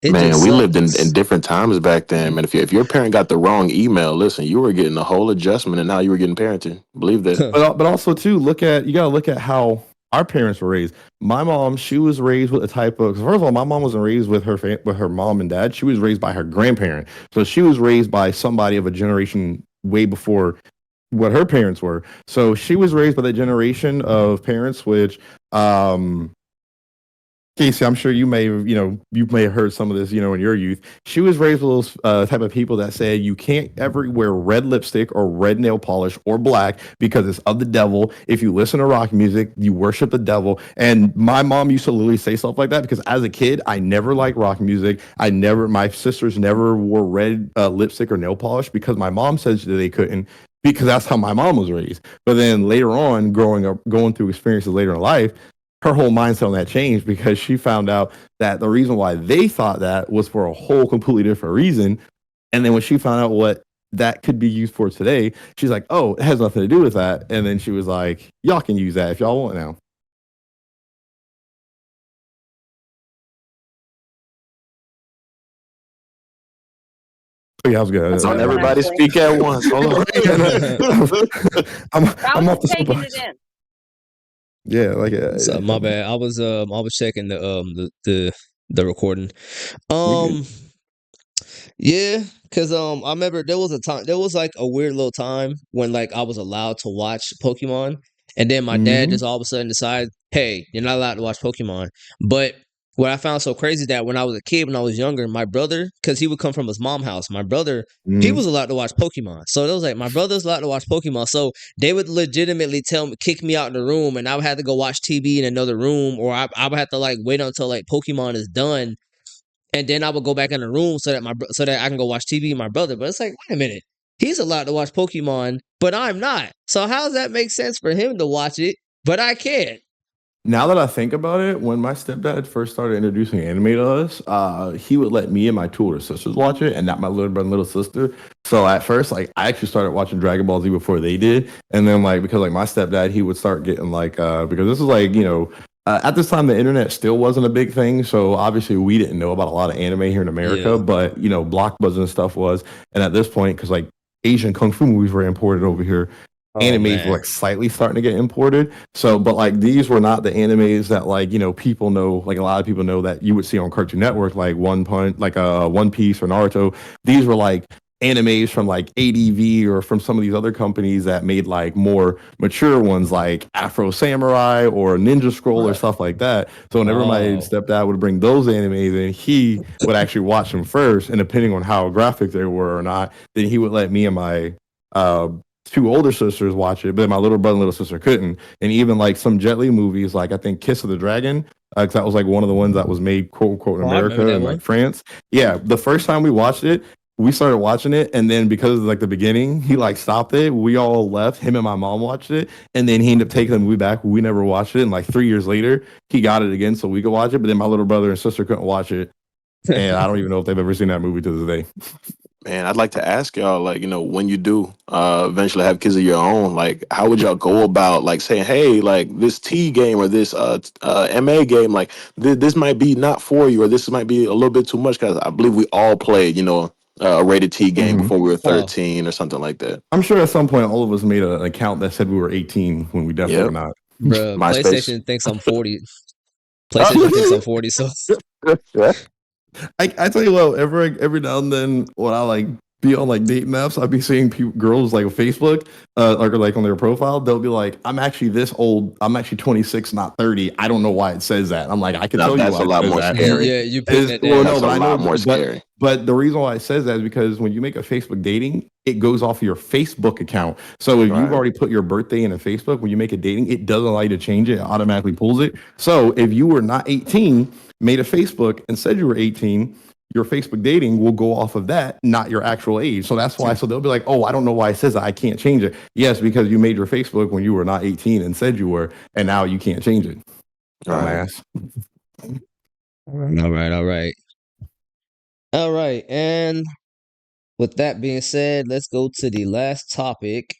It Man, just we lived in sucks. different times back then, man. If your parent got the wrong email, listen, you were getting a whole adjustment, and now you were getting parenting. Believe that. But also too, you gotta look at how our parents were raised. My mom, she was raised with a type of. 'Cause first of all, my mom wasn't raised with her mom and dad. She was raised by her grandparent. So she was raised by somebody of a generation way before what her parents were. So she was raised by that generation of parents, which Casey, I'm sure you may have, you may have heard some of this, in your youth. She was raised with those type of people that said you can't ever wear red lipstick or red nail polish or black because it's of the devil. If you listen to rock music, you worship the devil. And my mom used to literally say stuff like that because as a kid, I never liked rock music. My sisters never wore red lipstick or nail polish because my mom said that they couldn't because that's how my mom was raised. But then later on, growing up, going through experiences later in life, her whole mindset on that changed because she found out that the reason why they thought that was for a whole completely different reason. And then when she found out what that could be used for today, she's like, oh, it has nothing to do with that. And then she was like, y'all can use that if y'all want now. Oh, yeah, I was good. That's on everybody speak at once. Hold on. I'm off the taking soapbox. it in. Yeah, like So, my bad. I was checking the recording. Yeah, because I remember there was like a weird little time when like I was allowed to watch Pokemon, and then my dad just all of a sudden decided, hey, you're not allowed to watch Pokemon. But what I found so crazy is that when I was a kid, when I was younger, my brother, because he would come from his mom's house, my brother, he was allowed to watch Pokemon. So it was like my brother's allowed to watch Pokemon. So they would legitimately kick me out of the room, and I would have to go watch TV in another room, or I would have to like wait until like Pokemon is done, and then I would go back in the room so that I can go watch TV with my brother. But it's like, wait a minute, he's allowed to watch Pokemon, but I'm not. So how does that make sense for him to watch it, but I can't? Now that I think about it, when my stepdad first started introducing anime to us, he would let me and my two older sisters watch it, and not my little brother and little sister. So at first, like I actually started watching Dragon Ball Z before they did, and then like because like my stepdad, he would start getting like because this is like at this time the internet still wasn't a big thing, so obviously we didn't know about a lot of anime here in America, but Blockbuster and stuff was, and at this point because like Asian kung fu movies were imported over here. Animes were like slightly starting to get imported. So, but like these were not the animes that like, people know, like a lot of people know that you would see on Cartoon Network, like One Piece or Naruto. These were like animes from like ADV or from some of these other companies that made like more mature ones like Afro Samurai or Ninja Scroll or stuff like that. So whenever my stepdad would bring those animes in, he would actually watch them first. And depending on how graphic they were or not, then he would let me and my two older sisters watch it, but my little brother and little sister couldn't. And even like some Jet Li movies, like I think Kiss of the Dragon, because that was like one of the ones that was made quote unquote in America and like France. Yeah, the first time we watched it, we started watching it, and then because of like the beginning, he like stopped it. We all left. Him and my mom watched it, and then he ended up taking the movie back. We never watched it, and like 3 years later, he got it again so we could watch it. But then my little brother and sister couldn't watch it, and I don't even know if they've ever seen that movie to this day. Man, I'd like to ask y'all, like, when you do eventually have kids of your own, like, how would y'all go about, like, saying, hey, like, this T game or this MA game, like, this might be not for you, or this might be a little bit too much, because I believe we all played, a rated T game before we were 13 or something like that. I'm sure at some point all of us made an account that said we were 18 when we definitely were not. Bruh, PlayStation thinks I'm 40. PlayStation thinks I'm 40, so... I tell you what, every now and then when I like be on like dating apps, I'd be seeing girls like on Facebook or like on their profile, they'll be like, I'm actually this old, I'm actually 26, not 30. I don't know why it says that. I'm like, I can tell you that's why a lot more scary. Yeah, you picked that down. That's a lot more scary. But the reason why it says that is because when you make a Facebook dating, it goes off of your Facebook account. So if you've already put your birthday in a Facebook, when you make a dating, it doesn't allow you to change it. It automatically pulls it. So if you were not 18, made a Facebook and said you were 18, your Facebook dating will go off of that, not your actual age. So that's why. So they'll be like, oh, I don't know why it says that. I can't change it. Yes, because you made your Facebook when you were not 18 and said you were, and now you can't change it. Dumbass. All right. And with that being said, let's go to the last topic.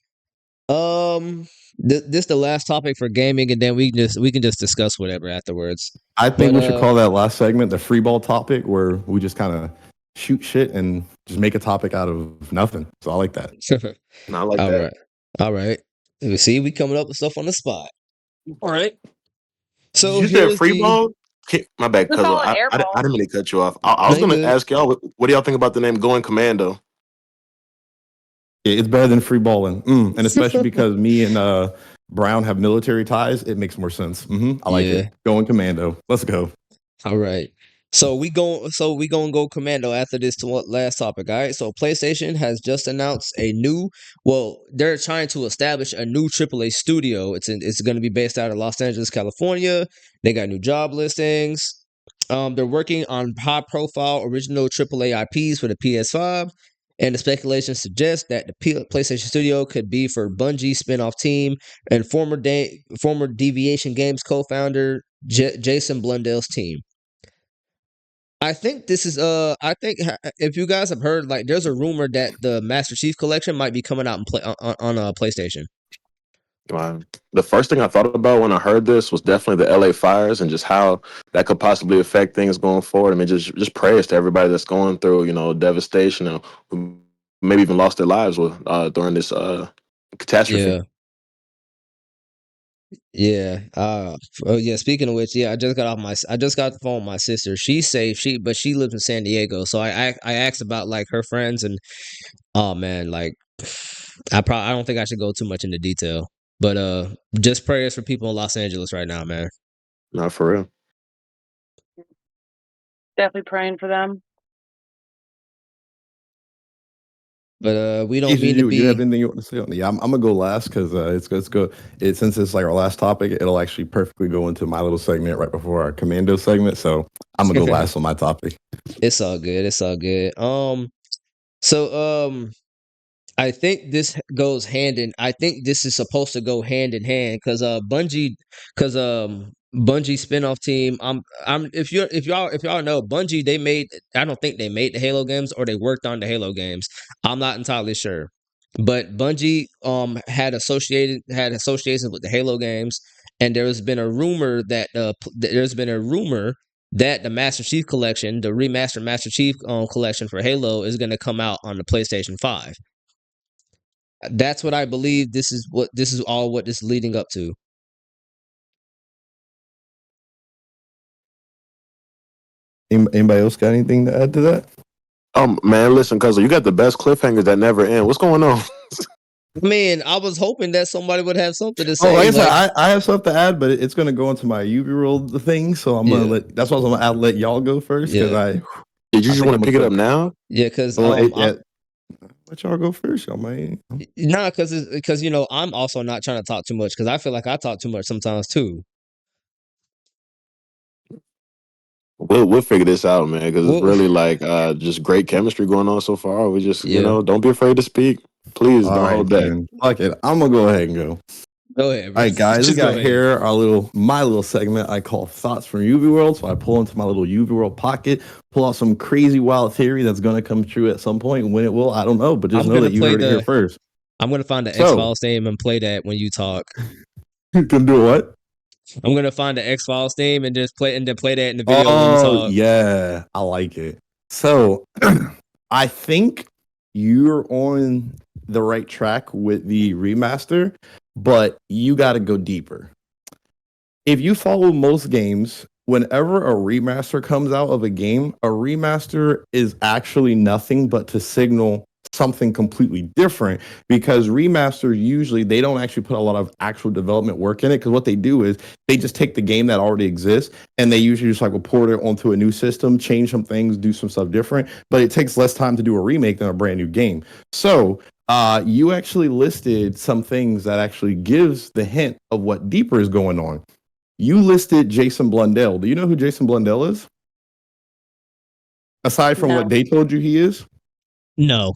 This the last topic for gaming, and then we can just discuss whatever afterwards. I think we should call that last segment the free ball topic, where we just kind of shoot shit and just make a topic out of nothing. So I like that. I like that. All right. We see we coming up with stuff on the spot. All right. So you said free ball? My bad, cousin. I didn't mean to cut you off. I was going to ask y'all, what do y'all think about the name Going Commando? It's better than free balling, and especially because me and Brown have military ties, it makes more sense. I like it. Going Commando. Let's go. All right. So we gonna go commando after this to what last topic. All right. So PlayStation has just announced they're trying to establish a new AAA studio. It's going to be based out of Los Angeles, California. They got new job listings. They're working on high profile original AAA IPs for the PS5. And the speculation suggests that the PlayStation Studio could be for Bungie spin-off team and former Deviation Games co-founder Jason Blundell's team. I think this is if you guys have heard, like, there's a rumor that the Master Chief Collection might be coming out on PlayStation. The first thing I thought about when I heard this was definitely the LA fires and just how that could possibly affect things going forward. I mean, just prayers to everybody that's going through, devastation and who maybe even lost their lives during this catastrophe. Yeah. Speaking of which, I just got the phone with my sister. She's safe. But she lives in San Diego. So I asked about, like, her friends, and oh man, like, I don't think I should go too much into detail. But just prayers for people in Los Angeles right now, man. Not for real. Definitely praying for them. But we don't Ethan, mean to be. you have anything you want to say on the? I'm gonna go last because it's go. Since it's like our last topic, it'll actually perfectly go into my little segment right before our commando segment. So I'm gonna go last on my topic. It's all good. It's all good. I think this goes I think this is supposed to go hand in hand because Bungie spinoff team. If y'all know Bungie, I don't think they made the Halo games or they worked on the Halo games. I'm not entirely sure, but Bungie had associations with the Halo games, and there's been a rumor that the Master Chief Collection, the remastered Master Chief collection for Halo, is going to come out on the PlayStation 5. That's what I believe. This is what this is leading up to. Anybody else got anything to add to that? Man, listen, cuz you got the best cliffhangers that never end. What's going on? Man, I was hoping that somebody would have something to say. Oh, like I said, I have stuff to add, but it's going to go into my UV world thing. So I'm gonna that's why I'm gonna let y'all go first because Did you just want to pick it up now? Yeah, because let y'all go first, y'all might. Nah, because I'm also not trying to talk too much because I feel like I talk too much sometimes too. We'll figure this out, man, because it's really like just great chemistry going on so far. We just don't be afraid to speak. Please don't hold back. Fuck it. I'm gonna go ahead and go. Go ahead. All right, guys. We got here my little segment I call Thoughts from UV World. So I pull into my little UV World pocket, pull out some crazy wild theory that's gonna come true at some point. When it will, I don't know, but just know that you heard it here first. I'm gonna find the X-Files theme and play that when you talk. You can do what? I'm gonna find the X-Files theme and just play that in the video when you talk. Yeah, I like it. So I think you're on the right track with the remaster, but you got to go deeper. If you follow most games, whenever a remaster comes out of a game, a remaster is actually nothing but to signal something completely different, because remasters usually they don't actually put a lot of actual development work in it, because what they do is they just take the game that already exists and they usually just like report it onto a new system, change some things, do some stuff different, but it takes less time to do a remake than a brand new game. So you actually listed some things that actually gives the hint of what deeper is going on. You listed Jason Blundell. Do you know who Jason Blundell is? Aside from what they told you he is? No.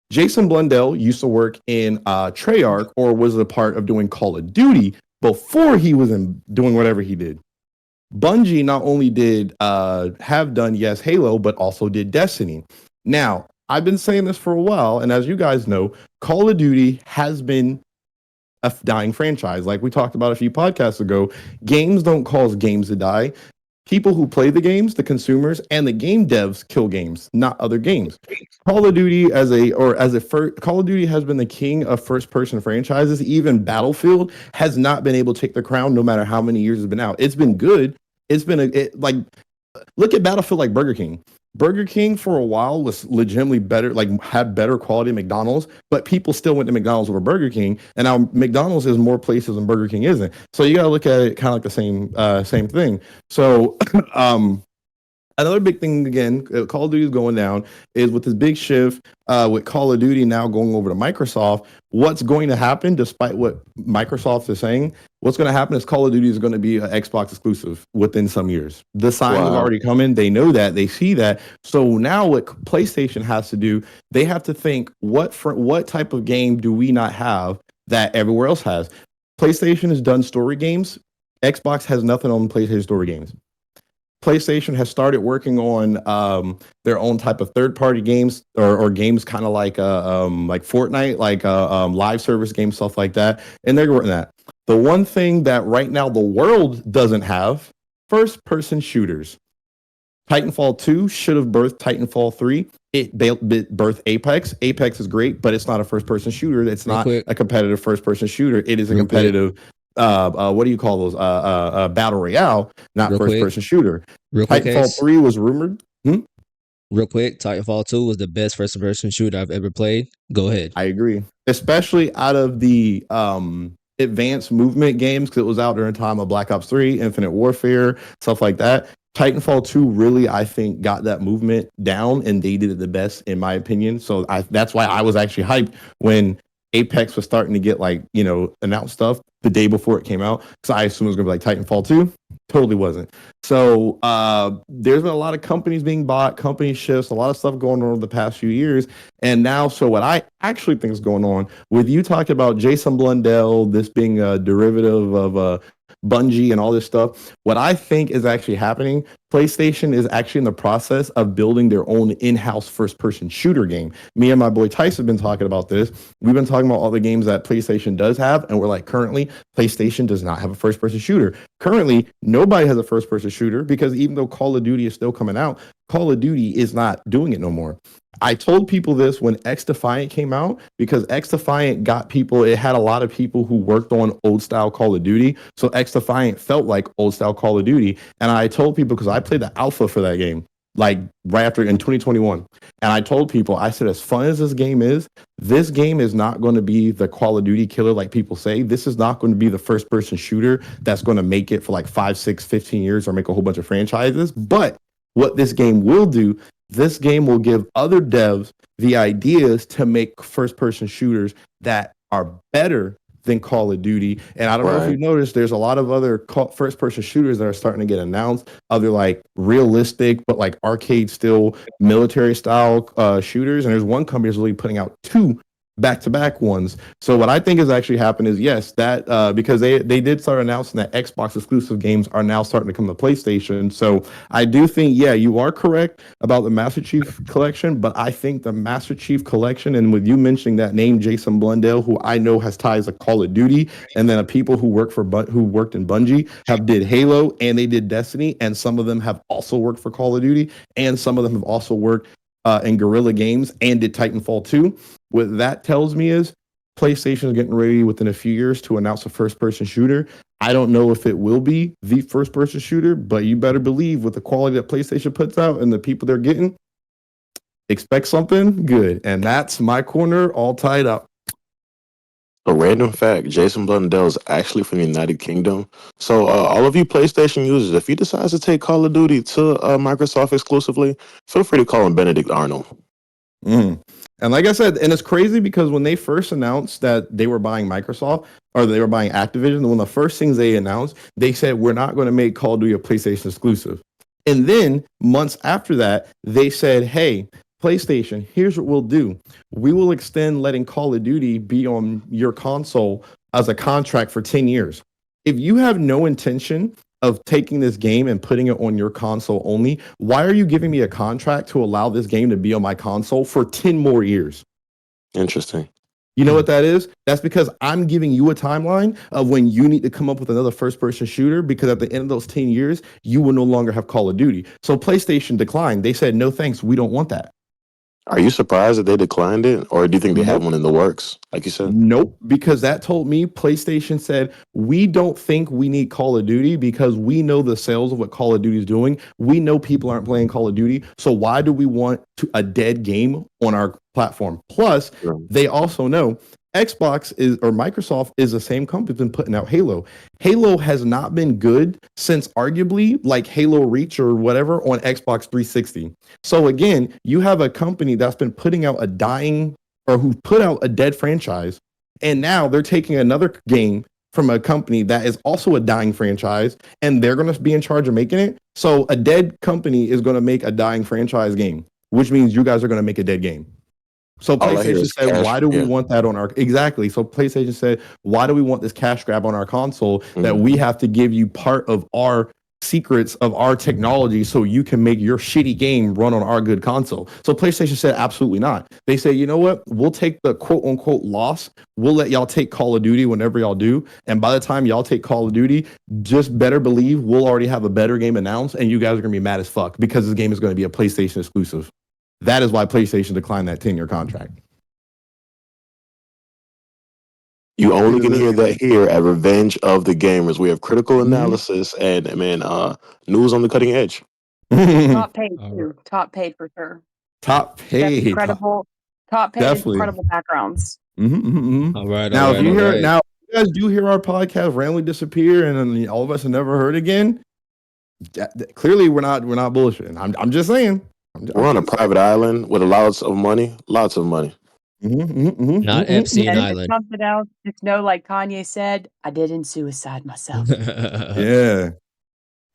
Jason Blundell used to work in Treyarch, or was a part of doing Call of Duty before he was doing whatever he did. Bungie not only did have done Halo, but also did Destiny. Now, I've been saying this for a while, and as you guys know, Call of Duty has been a dying franchise. Like we talked about a few podcasts ago, games don't cause games to die. People who play the games, the consumers, and the game devs kill games, not other games. Call of Duty Call of Duty has been the king of first-person franchises. Even Battlefield has not been able to take the crown, no matter how many years it's been out. It's been good. It's been look at Battlefield like Burger King. Burger King for a while was legitimately better, like had better quality than McDonald's, but people still went to McDonald's over Burger King. And now McDonald's is more places than Burger King isn't. So you got to look at it kind of like the same thing. So another big thing, again, Call of Duty is going down, is with this big shift with Call of Duty now going over to Microsoft. What's going to happen, despite what Microsoft is saying, what's going to happen is Call of Duty is going to be an Xbox exclusive within some years. The signs have already come in. They know that. They see that. So now what PlayStation has to do, they have to think, what type of game do we not have that everywhere else has? PlayStation has done story games. Xbox has nothing on PlayStation story games. PlayStation has started working on their own type of third-party games or games kind of like Fortnite, like live service games, stuff like that. And they're working that. The one thing that right now the world doesn't have, first-person shooters. Titanfall 2 should have birthed Titanfall 3. It birthed Apex. Apex is great, but it's not a first-person shooter. It's not a competitive first-person shooter. It is a competitive what do you call those? Battle Royale, not first-person shooter. Titanfall 3 was rumored. Real quick, Titanfall 2 was the best first-person shooter I've ever played. Go ahead. I agree. Especially out of the advanced movement games, because it was out during the time of Black Ops 3, Infinite Warfare, stuff like that. Titanfall 2 really, I think, got that movement down, and they did it the best, in my opinion. So that's why I was actually hyped when Apex was starting to get announced stuff the day before it came out, because I assumed it was going to be like Titanfall 2. Totally wasn't. So there's been a lot of companies being bought, company shifts, a lot of stuff going on over the past few years. And now, so what I actually think is going on with you talking about Jason Blundell, this being a derivative of Bungie and all this stuff, what I think is actually happening, PlayStation is actually in the process of building their own in-house first-person shooter game. Me and my boy Tyson have been talking about this. We've been talking about all the games that PlayStation does have, and we're like, currently, PlayStation does not have a first-person shooter. Currently, nobody has a first-person shooter, because even though Call of Duty is still coming out, Call of Duty is not doing it no more. I told people this when X-Defiant came out, because X-Defiant got people, it had a lot of people who worked on old style Call of Duty. So X-Defiant felt like old style Call of Duty. And I told people, because I played the alpha for that game, like right after in 2021. And I told people, I said, as fun as this game is not going to be the Call of Duty killer like people say. This is not going to be the first person shooter that's going to make it for like 5, 6, 15 years or make a whole bunch of franchises. But what this game will do, this game will give other devs the ideas to make first-person shooters that are better than Call of Duty. And I don't know if you've noticed, there's a lot of other first-person shooters that are starting to get announced. Other like realistic, but like arcade still military-style shooters. And there's one company that's really putting out 2 back-to-back ones. So what I think has actually happened is, yes, that because they did start announcing that Xbox exclusive games are now starting to come to PlayStation. So I do think, yeah, you are correct about the Master Chief Collection, but I think the Master Chief Collection, and with you mentioning that name, Jason Blundell, who I know has ties to Call of Duty, and then people who worked in Bungie have did Halo and they did Destiny, and some of them have also worked for Call of Duty, and some of them have also worked in Guerrilla Games and did Titanfall 2. What that tells me is PlayStation is getting ready within a few years to announce a first-person shooter. I don't know if it will be the first-person shooter, but you better believe with the quality that PlayStation puts out and the people they're getting, expect something good. And that's my corner all tied up. A random fact, Jason Blundell is actually from the United Kingdom. So all of you PlayStation users, if he decides to take Call of Duty to Microsoft exclusively, feel free to call him Benedict Arnold. And like I said, and it's crazy because when they first announced that they were buying Microsoft or they were buying Activision, one of the first things they announced, they said, we're not going to make Call of Duty a PlayStation exclusive. And then months after that, they said, hey, PlayStation, here's what we'll do. We will extend letting Call of Duty be on your console as a contract for 10 years. If you have no intention of taking this game and putting it on your console only, why are you giving me a contract to allow this game to be on my console for 10 more years? Interesting. You know what that is? That's because I'm giving you a timeline of when you need to come up with another first-person shooter, because at the end of those 10 years, you will no longer have Call of Duty. So PlayStation declined. They said, no thanks, we don't want that. Are you surprised that they declined it, or do you think they have Nope. one in the works? Like you said, Nope, because that told me PlayStation said, we don't think we need Call of Duty because we know the sales of what Call of Duty is doing. We know people aren't playing Call of Duty. So why do we want a dead game on our platform? Plus, they also know Xbox is or Microsoft is the same company that's been putting out Halo. Halo has not been good since arguably like Halo Reach or whatever on Xbox 360. So again, you have a company that's been putting out a dying or who put out a dead franchise, and now they're taking another game from a company that is also a dying franchise, and they're going to be in charge of making it. So a dead company is going to make a dying franchise game, which means you guys are going to make a dead game. So All I hear PlayStation is said, cash. why do we Yeah. want that on our exactly? So PlayStation said, why do we want this cash grab on our console that we have to give you part of our secrets of our technology so you can make your shitty game run on our good console? So PlayStation said, absolutely not. They say, you know what? We'll take the quote unquote loss. We'll let y'all take Call of Duty whenever y'all do. And by the time y'all take Call of Duty, just better believe we'll already have a better game announced and you guys are going to be mad as fuck because this game is going to be a PlayStation exclusive. That is why PlayStation declined that 10-year contract. You only can hear that here at Revenge of the Gamers. We have critical analysis and news on the cutting edge. Top paid All too. Top paid for sure. Top That's paid. incredible. Top paid, Definitely. incredible backgrounds. All right. Now, if you hear right. now, if you guys do hear our podcast randomly disappear, and then all of us have never heard again. Clearly, we're not bullshitting. I'm just saying. We're on a private island with lots of money. Not Epstein And Island. something else, just know, like Kanye said, I didn't suicide myself. Yeah,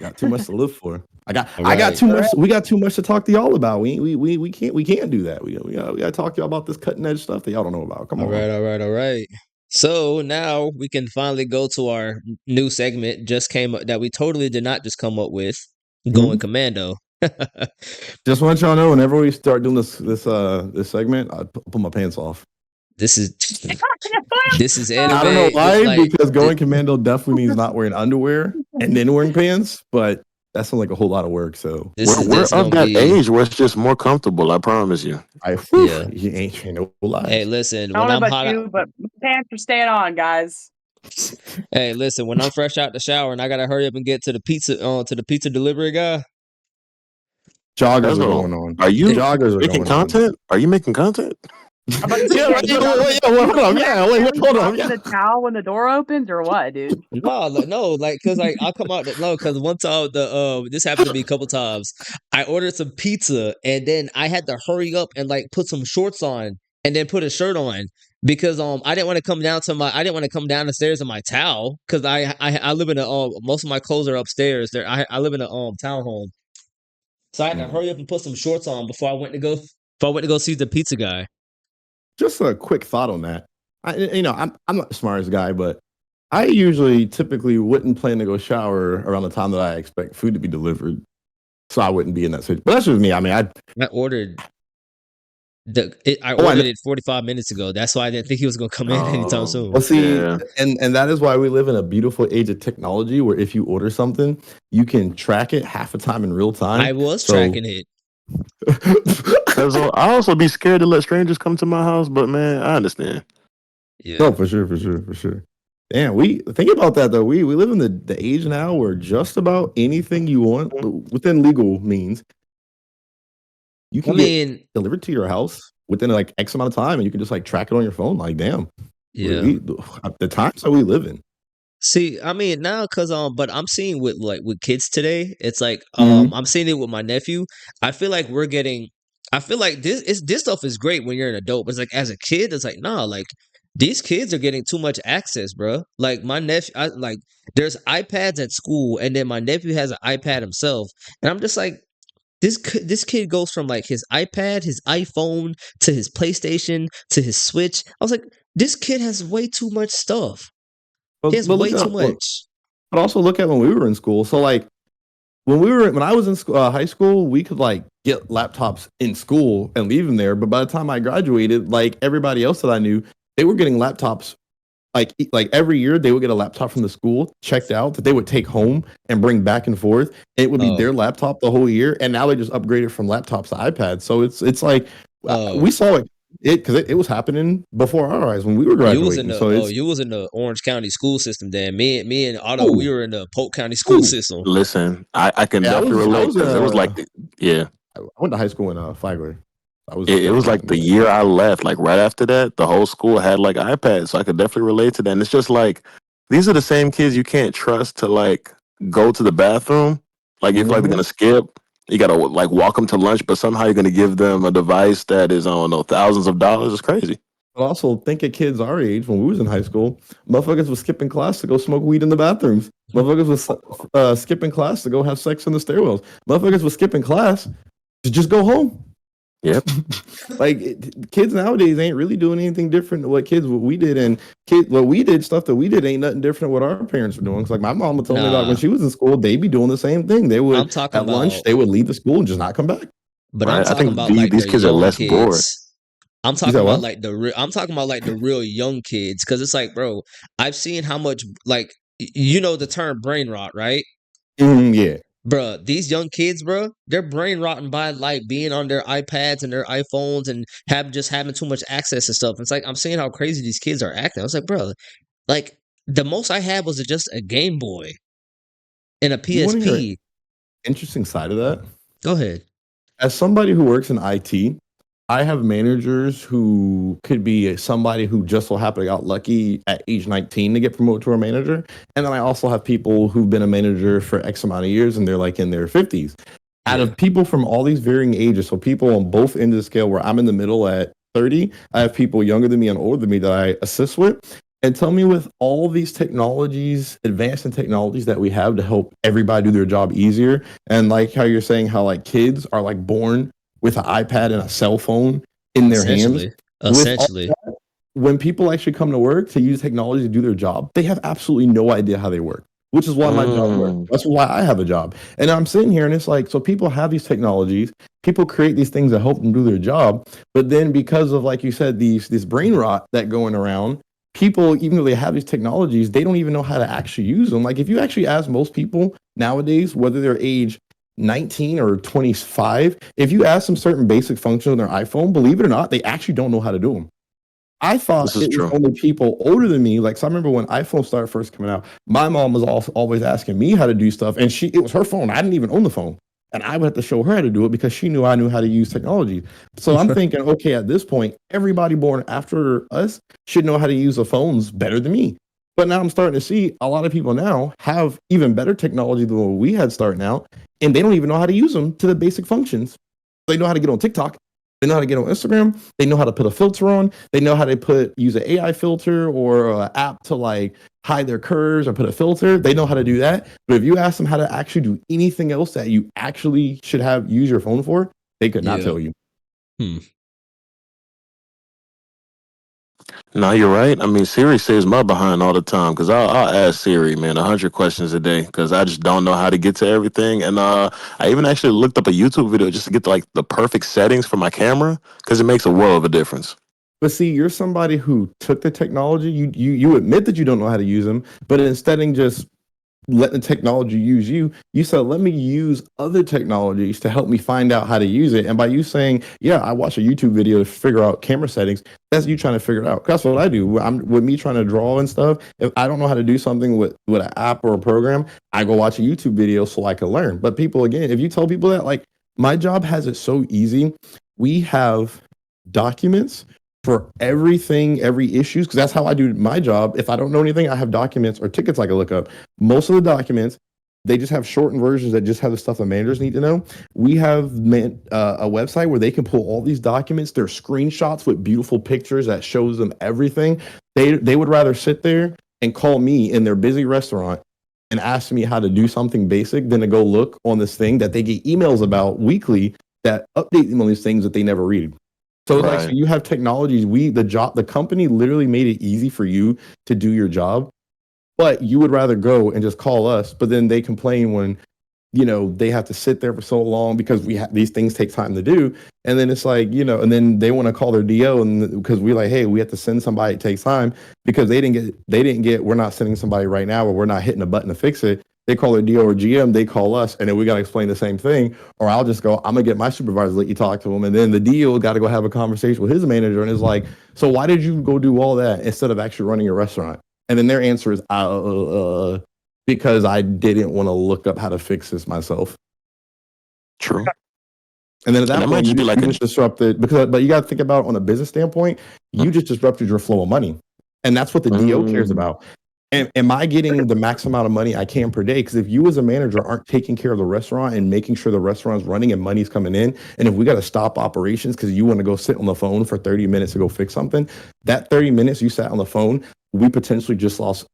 got too much to live for. I got Right. too much. We got too much to talk to y'all about. We can't do that. We got to talk to y'all about this cutting edge stuff that y'all don't know about. Come on. All right. So now we can finally go to our new segment. Just came up that we totally did not just come up with. Going commando. Just want y'all know, whenever we start doing this segment, I put my pants off. This is I don't know why, because going commando definitely means not wearing underwear and then wearing pants, but that sounds like a whole lot of work. So we're of that age where it's just more comfortable. I promise you. You ain't no lies. Hey, listen, I when don't know I'm about hot, you, but my pants are staying on, guys. hey, listen, when I'm fresh out the shower and I gotta hurry up and get to the pizza delivery guy. Joggers are going on. Are you joggers making content? Are you making content? Hold on. The towel when the door opens, or what, dude? No, cause I'll come out. Cause one time this happened to me a couple times. I ordered some pizza and then I had to hurry up and put some shorts on and then put a shirt on because I didn't want to come down the stairs in my towel because I live in a most of my clothes are upstairs. There I live in a townhome, so I had to hurry up and put some shorts on before I went to go see the pizza guy. Just a quick thought on that. I'm not the smartest guy, but I typically wouldn't plan to go shower around the time that I expect food to be delivered, so I wouldn't be in that situation. But that's just me. I mean, I ordered it 45 minutes ago. That's why I didn't think he was going to come in anytime soon. Well, see, and that is why we live in a beautiful age of technology where if you order something, you can track it half the time in real time. I was tracking it. I also be scared to let strangers come to my house, but man, I understand. Yeah. No, for sure. Damn, we think about that though. We live in the age now where just about anything you want within legal means, you can get delivered to your house within X amount of time, and you can just track it on your phone. Damn. Yeah. The times that we live in. See, I mean now, but I'm seeing with kids today, it's I'm seeing it with my nephew. I feel like this stuff is great when you're an adult, but it's as a kid, it's nah, these kids are getting too much access, bro. My nephew, there's iPads at school, and then my nephew has an iPad himself, and I'm just this kid goes from his iPad, his iPhone, to his PlayStation, to his Switch. I was this kid has way too much stuff. He has way too much. But also look at when we were in school. So when I was in school, high school, we could get laptops in school and leave them there. But by the time I graduated, everybody else that I knew, they were getting laptops. Every year, they would get a laptop from the school checked out that they would take home and bring back and forth. It would be their laptop the whole year, and now they just upgraded from laptops to iPads. So it's Oh, We saw it because it was happening before our eyes when we were you was in graduating. the So it's you was in the Orange County school system. Then me and Otto, we ooh, were in the Polk County school ooh. system. Listen, I can Yeah, definitely I relate was because it was like, yeah, I went to high school in Flagler. I was it was definitely like the year I left, like right after that, the whole school had like iPads. So I could definitely relate to that. And it's just like, these are the same kids you can't trust to like go to the bathroom. Like, you feel like they're going hmm to skip. You got to like walk them to lunch, but somehow you're going to give them a device that is, I don't know, thousands of dollars. It's crazy. But also think of kids our age when we was in high school. Motherfuckers was skipping class to go smoke weed in the bathrooms. Motherfuckers was skipping class to go have sex in the stairwells. Motherfuckers was skipping class to just go home. Yep. Like kids nowadays ain't really doing anything different than what we did, and what we did stuff that we did ain't nothing different than what our parents were doing. 'Cause like my mama told me about when Nah, she was in school, they'd be doing the same thing. They I'm would talking at lunch about, they would leave the school and just not come back. but I'm Right. I talking think about like these the kids are young less bored. kids. I'm You said talking about what? like I'm talking about like the real young kids, because it's like, bro, I've seen how much like you know the term brain rot, right? Yeah. Bruh, these young kids, bruh, they're brain rotting by like being on their iPads and their iPhones and having too much access to stuff. It's like I'm seeing how crazy these kids are acting. I was like, bro, like the most I had was just a Game Boy and a You want to hear an PSP. interesting side of that? Go ahead. As somebody who works in IT, I have managers who could be somebody who just so happened to got lucky at age 19 to get promoted to a manager. And then I also have people who've been a manager for X amount of years and they're like in their 50s. Out Yeah. of people from all these varying ages, so people on both ends of the scale where I'm in the middle at 30, I have people younger than me and older than me that I assist with. And tell me, with all these technologies, advanced technologies that we have to help everybody do their job easier, and like how you're saying how like kids are like born with an iPad and a cell phone in their hands. Essentially. With all Essentially. that, when people actually come to work to use technology to do their job, they have absolutely no idea how they work, which is why my job works. Mm. That's why I have a job. And I'm sitting here and it's like, so people have these technologies, people create these things that help them do their job. But then because of, like you said, this brain rot that going around, people, even though they have these technologies, they don't even know how to actually use them. Like if you actually ask most people nowadays, whether they're age 19 or 25, if you ask them certain basic functions on their iPhone, believe it or not, they actually don't know how to do them. I This thought is it was true. only people older than me. Like, so I remember when iPhone started first coming out, my mom was always asking me how to do stuff, and it was her phone. I didn't even own the phone, and I would have to show her how to do it because she knew I knew how to use technology. So I'm thinking, okay, at this point, everybody born after us should know how to use the phones better than me. But now I'm starting to see a lot of people now have even better technology than what we had starting out, and they don't even know how to use them to the basic functions. They know how to get on TikTok. They know how to get on Instagram. They know how to put a filter on. They know how to use an AI filter or an app to like hide their curves or put a filter. They know how to do that. But if you ask them how to actually do anything else that you actually should have use your phone for, they could not Yeah. tell you. Hmm. No, you're right. I mean, Siri saves my behind all the time because I'll ask Siri, man, 100 questions a day because I just don't know how to get to everything. And I even actually looked up a YouTube video just to get like the perfect settings for my camera because it makes a world of a difference. But see, you're somebody who took the technology. You admit that you don't know how to use them, but instead of just letting the technology use you, you said, let me use other technologies to help me find out how to use it. And by you saying, yeah, I watch a YouTube video to figure out camera settings, that's you trying to figure it out. That's what I do. I'm with me trying to draw and stuff. If I don't know how to do something with an app or a program, I go watch a YouTube video so I can learn. But people, again, if you tell people that, like, my job has it so easy. We have documents for everything, every issues, because that's how I do my job. If I don't know anything, I have documents or tickets I can look up. Most of the documents, they just have shortened versions that just have the stuff the managers need to know. We have a website where they can pull all these documents. They're screenshots with beautiful pictures that shows them everything. They would rather sit there and call me in their busy restaurant and ask me how to do something basic than to go look on this thing that they get emails about weekly that update them on these things that they never read. So it's like, so Right. you have technologies. The company literally made it easy for you to do your job, but you would rather go and just call us. But then they complain when, they have to sit there for so long because these things take time to do. And then it's like, and then they want to call their DO and because we're like, hey, we have to send somebody. It takes time because they didn't get, we're not sending somebody right now or we're not hitting a button to fix it. They call their DO or GM, they call us, and then we got to explain the same thing. Or I'll just go, I'm going to get my supervisor to let you talk to him. And then the DO got to go have a conversation with his manager and is like, so why did you go do all that instead of actually running your restaurant? And then their answer is, because I didn't want to look up how to fix this myself. True. And then at that And that point, might just be you like a- just disrupted, but you got to think about it on a business standpoint, you just disrupted your flow of money. And that's what the DO cares about. And am I getting the max amount of money I can per day? Because if you as a manager aren't taking care of the restaurant and making sure the restaurant's running and money's coming in, and if we got to stop operations because you want to go sit on the phone for 30 minutes to go fix something, that 30 minutes you sat on the phone, we potentially just lost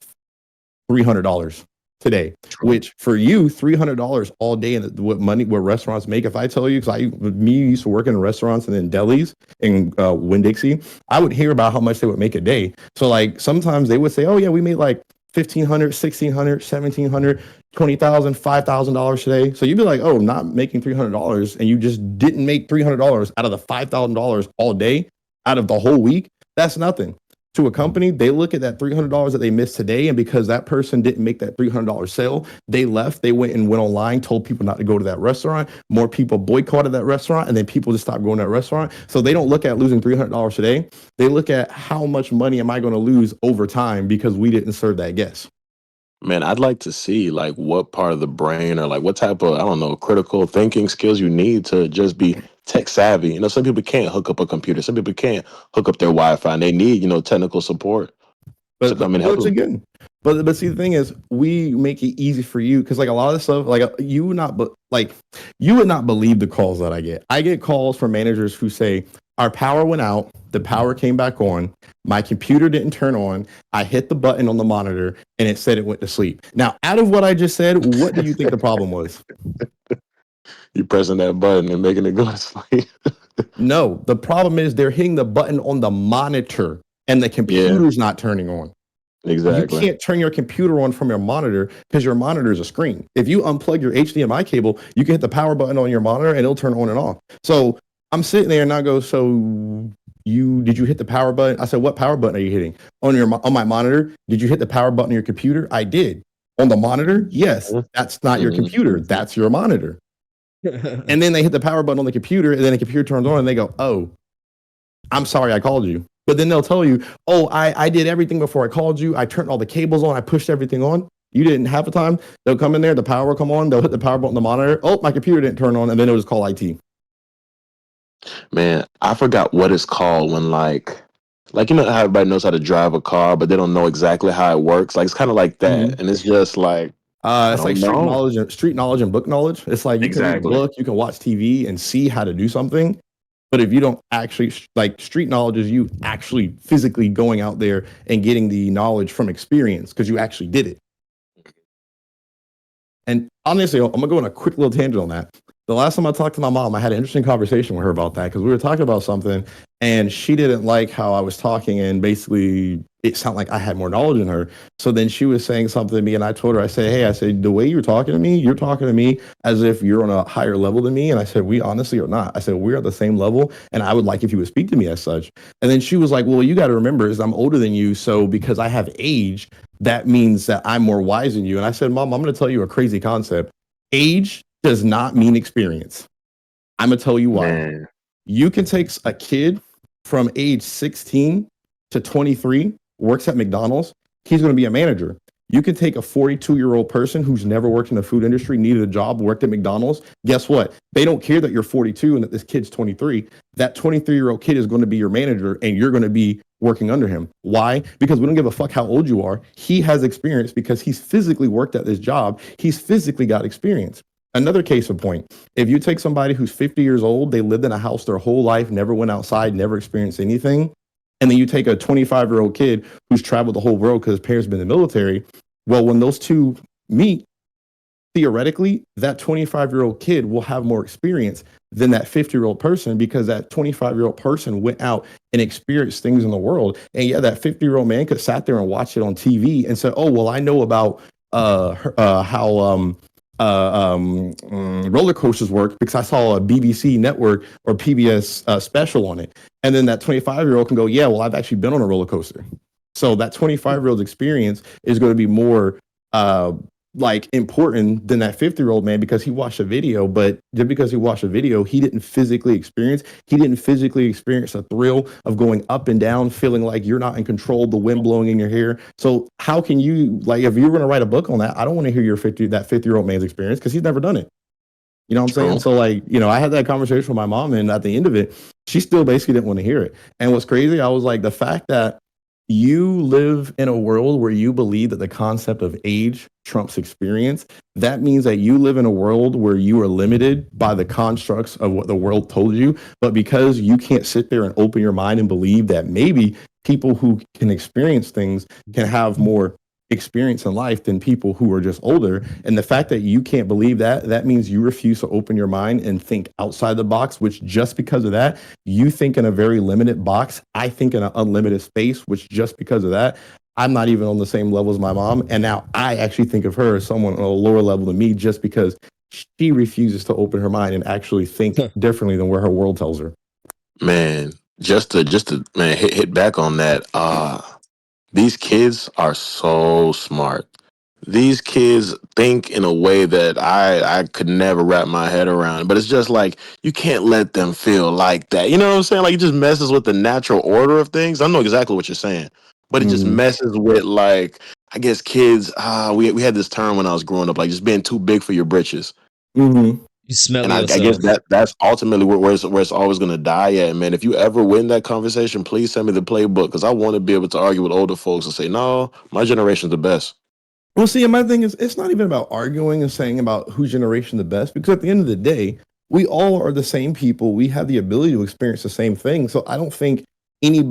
$300 today, which for you, $300 all day and what restaurants make. If I tell you, because me used to work in restaurants and in delis in Winn-Dixie, I would hear about how much they would make a day. So like sometimes they would say, oh yeah, we made like $1,500, $1,600, $1,700, $20,000, $5,000 today. So you'd be like, oh, not making $300, and you just didn't make $300 out of the $5,000 all day out of the whole week. That's nothing. To a company, they look at that $300 that they missed today, and because that person didn't make that $300 sale, they left. They went online, told people not to go to that restaurant. More people boycotted that restaurant, and then people just stopped going to that restaurant. So they don't look at losing $300 today. They look at how much money am I going to lose over time because we didn't serve that guest. Man, I'd like to see like what part of the brain or like what type of, I don't know, critical thinking skills you need to just be tech savvy. You know, some people can't hook up a computer. Some people can't hook up their Wi-Fi, and they need, you know, technical support to come and help them. Again, but see, the thing is, we make it easy for you because like a lot of the stuff, like you would not believe the calls that I get. I get calls from managers who say our power went out, the power came back on, my computer didn't turn on, I hit the button on the monitor and it said it went to sleep. Now, out of what I just said, what do you think the problem was? You pressing that button and making it go to sleep. No, the problem is they're hitting the button on the monitor and the computer's not turning on. Exactly. You can't turn your computer on from your monitor because your monitor is a screen. If you unplug your HDMI cable, you can hit the power button on your monitor and it'll turn on and off. So I'm sitting there and I go, so did you hit the power button? I said, what power button are you hitting? On my monitor? Did you hit the power button on your computer? I did. On the monitor? Yes. That's not your computer. That's your monitor. And then they hit the power button on the computer and then the computer turns on and they go, oh, I'm sorry I called you. But then they'll tell you, oh, I did everything before I called you. I turned all the cables on. I pushed everything on. You didn't have the time. They'll come in there. The power will come on. They'll hit the power button on the monitor. Oh, my computer didn't turn on. And then they'll just call IT. Man, I forgot what it's called when like you know how everybody knows how to drive a car, but they don't know exactly how it works. Like it's kind of like that, and it's just like it's like street knowledge and book knowledge. It's like you can read a book, you can watch TV and see how to do something, but if you don't actually like street knowledge is you actually physically going out there and getting the knowledge from experience because you actually did it. And honestly, I'm gonna go on a quick little tangent on that. The last time I talked to my mom, I had an interesting conversation with her about that because we were talking about something and she didn't like how I was talking and basically it sounded like I had more knowledge than her. So then she was saying something to me and I told her, I said, the way you're talking to me as if you're on a higher level than me. And I said, we honestly are not. I said, we're at the same level and I would like if you would speak to me as such. And then she was like, well, you got to remember is I'm older than you. So because I have age, that means that I'm more wise than you. And I said, Mom, I'm going to tell you a crazy concept. Age does not mean experience. I'm going to tell you why. Man. You can take a kid from age 16 to 23, works at McDonald's. He's going to be a manager. You can take a 42-year-old person who's never worked in the food industry, needed a job, worked at McDonald's. Guess what? They don't care that you're 42 and that this kid's 23. That 23-year-old kid is going to be your manager and you're going to be working under him. Why? Because we don't give a fuck how old you are. He has experience because he's physically worked at this job. He's physically got experience. Another case in point, if you take somebody who's 50 years old, they lived in a house their whole life, never went outside, never experienced anything. And then you take a 25-year-old kid who's traveled the whole world because his parents been in the military. Well, when those two meet, theoretically, that 25-year-old kid will have more experience than that 50-year-old person because that 25-year-old person went out and experienced things in the world. And yeah, that 50-year-old man could sat there and watch it on TV and say, oh, well, I know about how roller coasters work because I saw a BBC network or PBS special on it. And then that 25-year-old can go, yeah, well, I've actually been on a roller coaster. So that 25-year-old experience is going to be more like important than that 50-year-old man because he watched a video, but just because he watched a video, he didn't physically experience the thrill of going up and down, feeling like you're not in control, the wind blowing in your hair. So how can you, like, if you're going to write a book on that, I don't want to hear that 50-year-old man's experience because he's never done it. You know what I'm saying? True. So like, I had that conversation with my mom, and at the end of it, she still basically didn't want to hear it. And what's crazy, I was like, the fact that you live in a world where you believe that the concept of age trumps experience, that means that you live in a world where you are limited by the constructs of what the world told you. But because you can't sit there and open your mind and believe that maybe people who can experience things can have more experience in life than people who are just older. And the fact that you can't believe that means you refuse to open your mind and think outside the box, which just because of that, you think in a very limited box. I think in an unlimited space, which just because of that, I'm not even on the same level as my mom. And now I actually think of her as someone on a lower level than me just because she refuses to open her mind and actually think differently than where her world tells her. Man, just to man hit back on that. These kids are so smart. These kids think in a way that I could never wrap my head around. But it's just like you can't let them feel like that. You know what I'm saying? Like it just messes with the natural order of things. I know exactly what you're saying, but it just messes with, like, I guess kids. We had this term when I was growing up, like just being too big for your britches. Mm-hmm. You smell And I guess yourself. that's ultimately where it's always going to die at, man. If you ever win that conversation, please send me the playbook because I want to be able to argue with older folks and say, no, my generation's the best. Well, see, and my thing is, it's not even about arguing and saying about whose generation the best, because at the end of the day, we all are the same people. We have the ability to experience the same thing. So I don't think any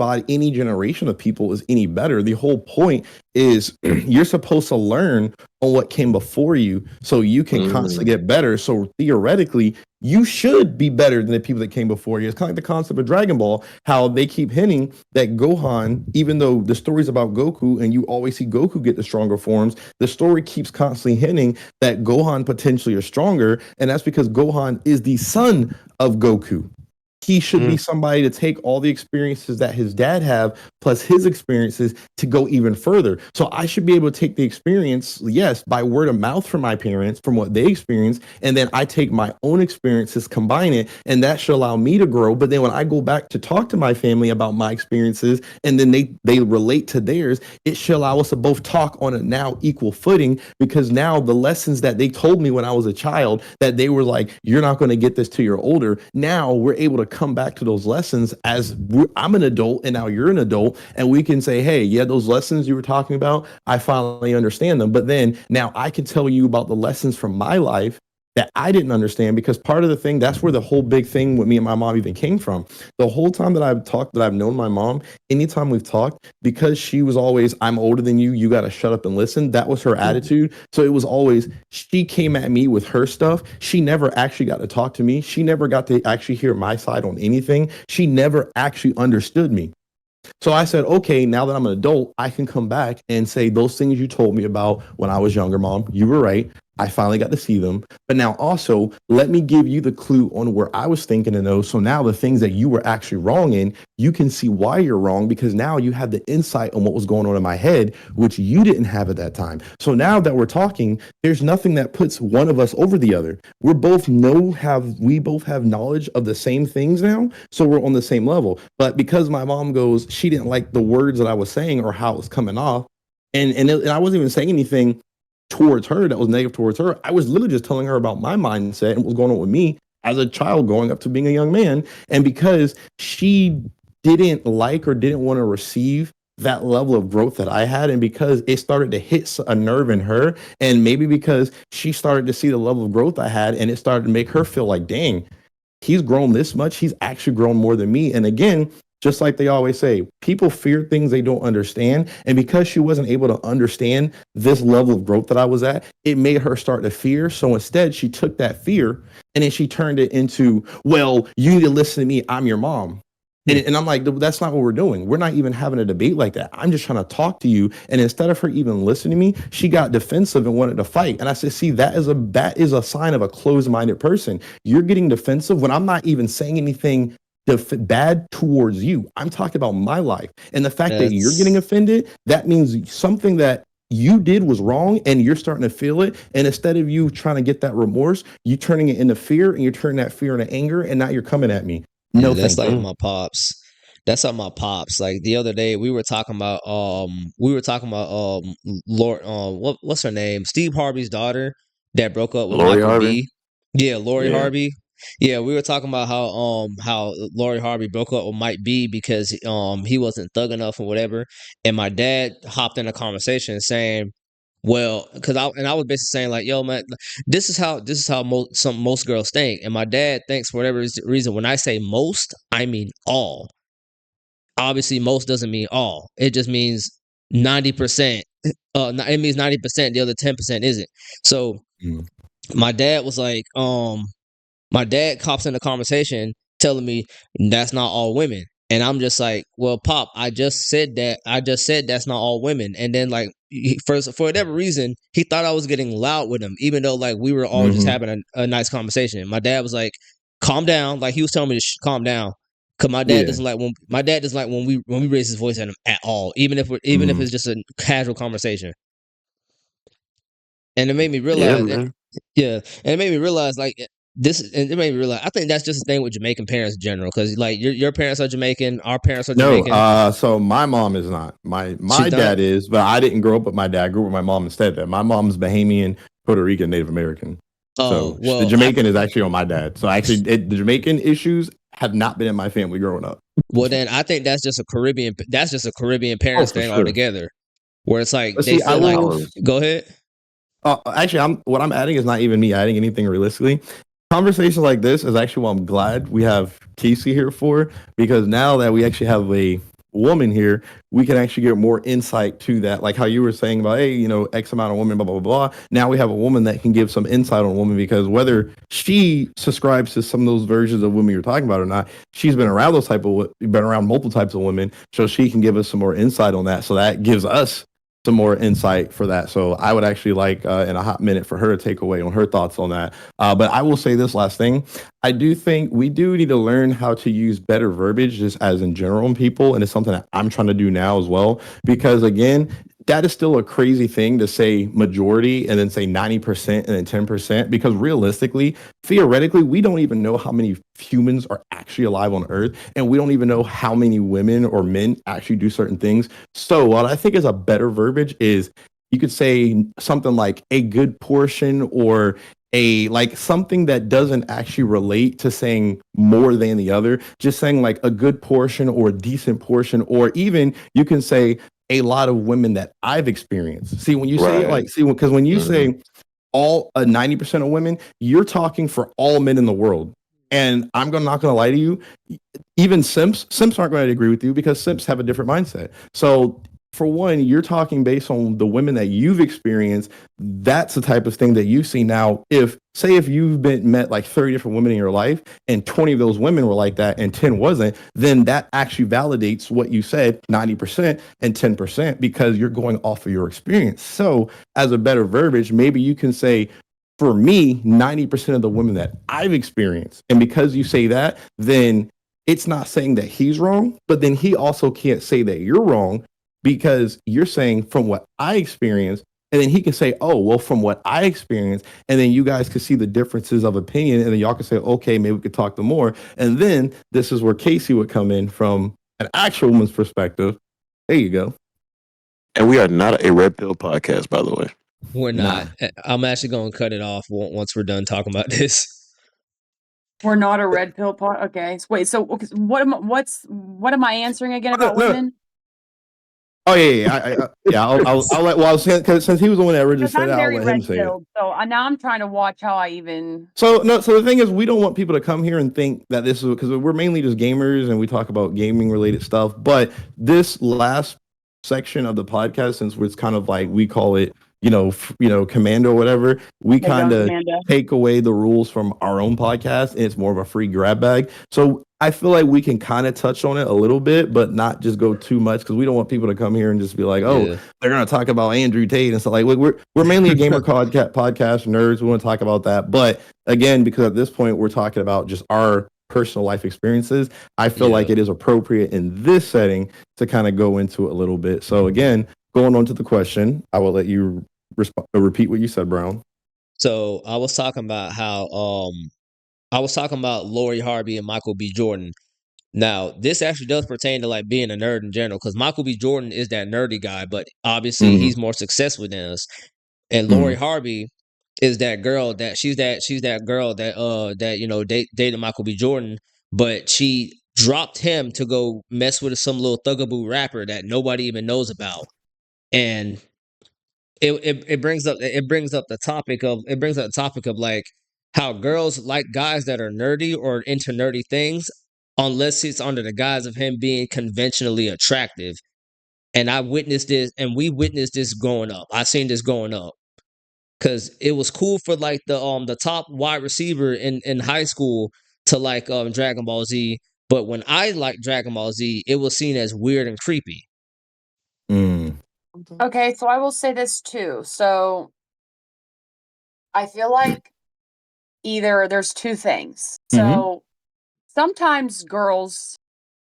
generation of people is any better. The whole point is you're supposed to learn on what came before you so you can constantly get better. So theoretically, you should be better than the people that came before you. It's kind of like the concept of Dragon Ball, how they keep hinting that Gohan, even though the story's about Goku and you always see Goku get the stronger forms, the story keeps constantly hinting that Gohan potentially is stronger. And that's because Gohan is the son of Goku. He should be somebody to take all the experiences that his dad have plus his experiences to go even further. So I should be able to take the experience, yes, by word of mouth from my parents, from what they experienced, and then I take my own experiences, combine it, and that should allow me to grow. But then when I go back to talk to my family about my experiences, and then they relate to theirs, it should allow us to both talk on a now equal footing, because now the lessons that they told me when I was a child, that they were like, you're not going to get this till you're older. Now we're able to come back to those lessons as I'm an adult and now you're an adult, and we can say, hey, yeah, those lessons you were talking about, I finally understand them. But then now I can tell you about the lessons from my life that I didn't understand, because part of the thing, that's where the whole big thing with me and my mom even came from. The whole time that I've known my mom, anytime we've talked, because she was always, I'm older than you, you got to shut up and listen. That was her attitude. So it was always, she came at me with her stuff. She never actually got to talk to me. She never got to actually hear my side on anything. She never actually understood me. So I said, okay, now that I'm an adult, I can come back and say those things you told me about when I was younger, Mom, you were right. I finally got to see them. But now also, let me give you the clue on where I was thinking to know. So now the things that you were actually wrong in, you can see why you're wrong, because now you have the insight on what was going on in my head, which you didn't have at that time. So now that we're talking, there's nothing that puts one of us over the other. We both have knowledge of the same things now. So we're on the same level. But because my mom goes, she didn't like the words that I was saying or how it was coming off. And I wasn't even saying anything towards her that was negative towards her. I was literally just telling her about my mindset and what was going on with me as a child growing up to being a young man. And because she didn't like or didn't want to receive that level of growth that I had, and because it started to hit a nerve in her, and maybe because she started to see the level of growth I had, and it started to make her feel like, dang, he's grown this much, he's actually grown more than me. And again, just like they always say, people fear things they don't understand. And because she wasn't able to understand this level of growth that I was at, it made her start to fear. So instead, she took that fear and then she turned it into, well, you need to listen to me, I'm your mom. And I'm like, that's not what we're doing. We're not even having a debate like that. I'm just trying to talk to you. And instead of her even listening to me, she got defensive and wanted to fight. And I said, see, that is a sign of a closed-minded person. You're getting defensive when I'm not even saying anything bad towards you. I'm talking about my life. And the fact that you're getting offended, that means something that you did was wrong and you're starting to feel it. And instead of you trying to get that remorse, you turning it into fear and you're turning that fear into anger. And now you're coming at me. No, that's thank like you. my pops. That's how my pops. Like the other day, we were talking about Lord what's her name? Steve Harvey's daughter that broke up with Lori Michael Harvey. B. Yeah, Lori Yeah. Harvey. Yeah, we were talking about how Lori Harvey broke up with Mike B because he wasn't thug enough or whatever. And my dad hopped in a conversation saying, well, because I was basically saying like, yo, man, this is how most girls think. And my dad thinks for whatever reason, when I say most, I mean all. Obviously, most doesn't mean all. It just means 90%. It means 90%. The other 10% isn't. So Mm. my dad was like, my dad cops in the conversation telling me that's not all women. And I'm just like, well, Pop, I just said that. I just said that's not all women. And then like for whatever reason, he thought I was getting loud with him, even though like we were all just having a nice conversation. My dad was like, calm down. Like he was telling me to calm down. Cause my dad Yeah. doesn't like when we raise his voice at him at all, even if it's just a casual conversation. And it made me Yeah, realize, man. and it made me realize like it made me realize. I think that's just the thing with Jamaican parents in general, because like your parents are Jamaican, our parents are Jamaican. No, so my mom is not. My She's dad not? is, but I didn't grow up with my dad. I grew up with my mom instead. That my mom's Bahamian, Puerto Rican, Native American. Oh So well, the Jamaican is actually on my dad. So actually, the Jamaican issues have not been in my family growing up. well then I think that's just a Caribbean. That's just a Caribbean parents for thing sure. altogether, where it's like But they see, I feel like. will. Go ahead. Actually, what I'm adding is not even me adding anything realistically. Conversations like this is actually what I'm glad we have Casey here for, because now that we actually have a woman here, we can actually get more insight to that. Like how you were saying about, hey, X amount of women, blah, blah, blah, blah. Now we have a woman that can give some insight on a woman, because whether she subscribes to some of those versions of women you're talking about or not, she's been around been around multiple types of women. So she can give us some more insight on that. So that gives us some more insight for that. So I would actually like in a hot minute for her to take away on her thoughts on that. But I will say this last thing. I do think we do need to learn how to use better verbiage just as in general in people. And it's something that I'm trying to do now as well, because again, that is still a crazy thing to say majority and then say 90% and then 10%, because realistically, theoretically, we don't even know how many humans are actually alive on Earth. And we don't even know how many women or men actually do certain things. So what I think is a better verbiage is you could say something like a good portion, or like something that doesn't actually relate to saying more than the other, just saying like a good portion or a decent portion, or even you can say a lot of women that I've experienced. See, when you say it like, because when you say all 90% of women, you're talking for all men in the world. And I'm not going to lie to you, even simps aren't going to agree with you, because simps have a different mindset. So for one, you're talking based on the women that you've experienced. That's the type of thing that you see. Now, if you've met like 30 different women in your life and 20 of those women were like that and 10 wasn't, then that actually validates what you said, 90% and 10%, because you're going off of your experience. So as a better verbiage, maybe you can say, for me, 90% of the women that I've experienced. And because you say that, then it's not saying that he's wrong, but then he also can't say that you're wrong, because you're saying from what I experienced, and then he can say, oh, well, from what I experienced, and then you guys could see the differences of opinion, and then y'all can say, okay, maybe we could talk to more. And then this is where Casey would come in from an actual woman's perspective. There you go. And we are not a red pill podcast, by the way. We're not. I'm actually going to cut it off once we're done talking about this. We're not a red pill pod. Okay. Wait. So what am I answering again about women? Oh yeah. I'll let. Well, since he was the one that originally said it, I'll let him say it. So now I'm trying to watch how I even. So the thing is, we don't want people to come here and think that this is, because we're mainly just gamers and we talk about gaming related stuff. But this last section of the podcast, since it's kind of like, we call it, commando or whatever, we kind of take away the rules from our own podcast, and it's more of a free grab bag. So I feel like we can kind of touch on it a little bit, but not just go too much, because we don't want people to come here and just be like, they're going to talk about Andrew Tate and stuff. Like, we're mainly a gamer podcast, nerds. We want to talk about that. But again, because at this point we're talking about just our personal life experiences, I feel like it is appropriate in this setting to kind of go into it a little bit. So again, going on to the question, I will let you repeat what you said, Brown. So I was talking about how I was talking about Lori Harvey and Michael B. Jordan. Now, this actually does pertain to like being a nerd in general, because Michael B. Jordan is that nerdy guy, but obviously Mm-hmm. he's more successful than us. And Lori Harvey is that girl that she's that girl that you know dated Michael B. Jordan, but she dropped him to go mess with some little thugaboo rapper that nobody even knows about. And it brings up the topic of like how girls like guys that are nerdy or into nerdy things unless it's under the guise of him being conventionally attractive. And I witnessed this, and we witnessed this growing up. I seen this growing up because it was cool for like the top wide receiver in high school to like Dragon Ball Z, but when I liked Dragon Ball Z, it was seen as weird and creepy. Okay, so I will say this too. So I feel like either there's two things. So sometimes girls,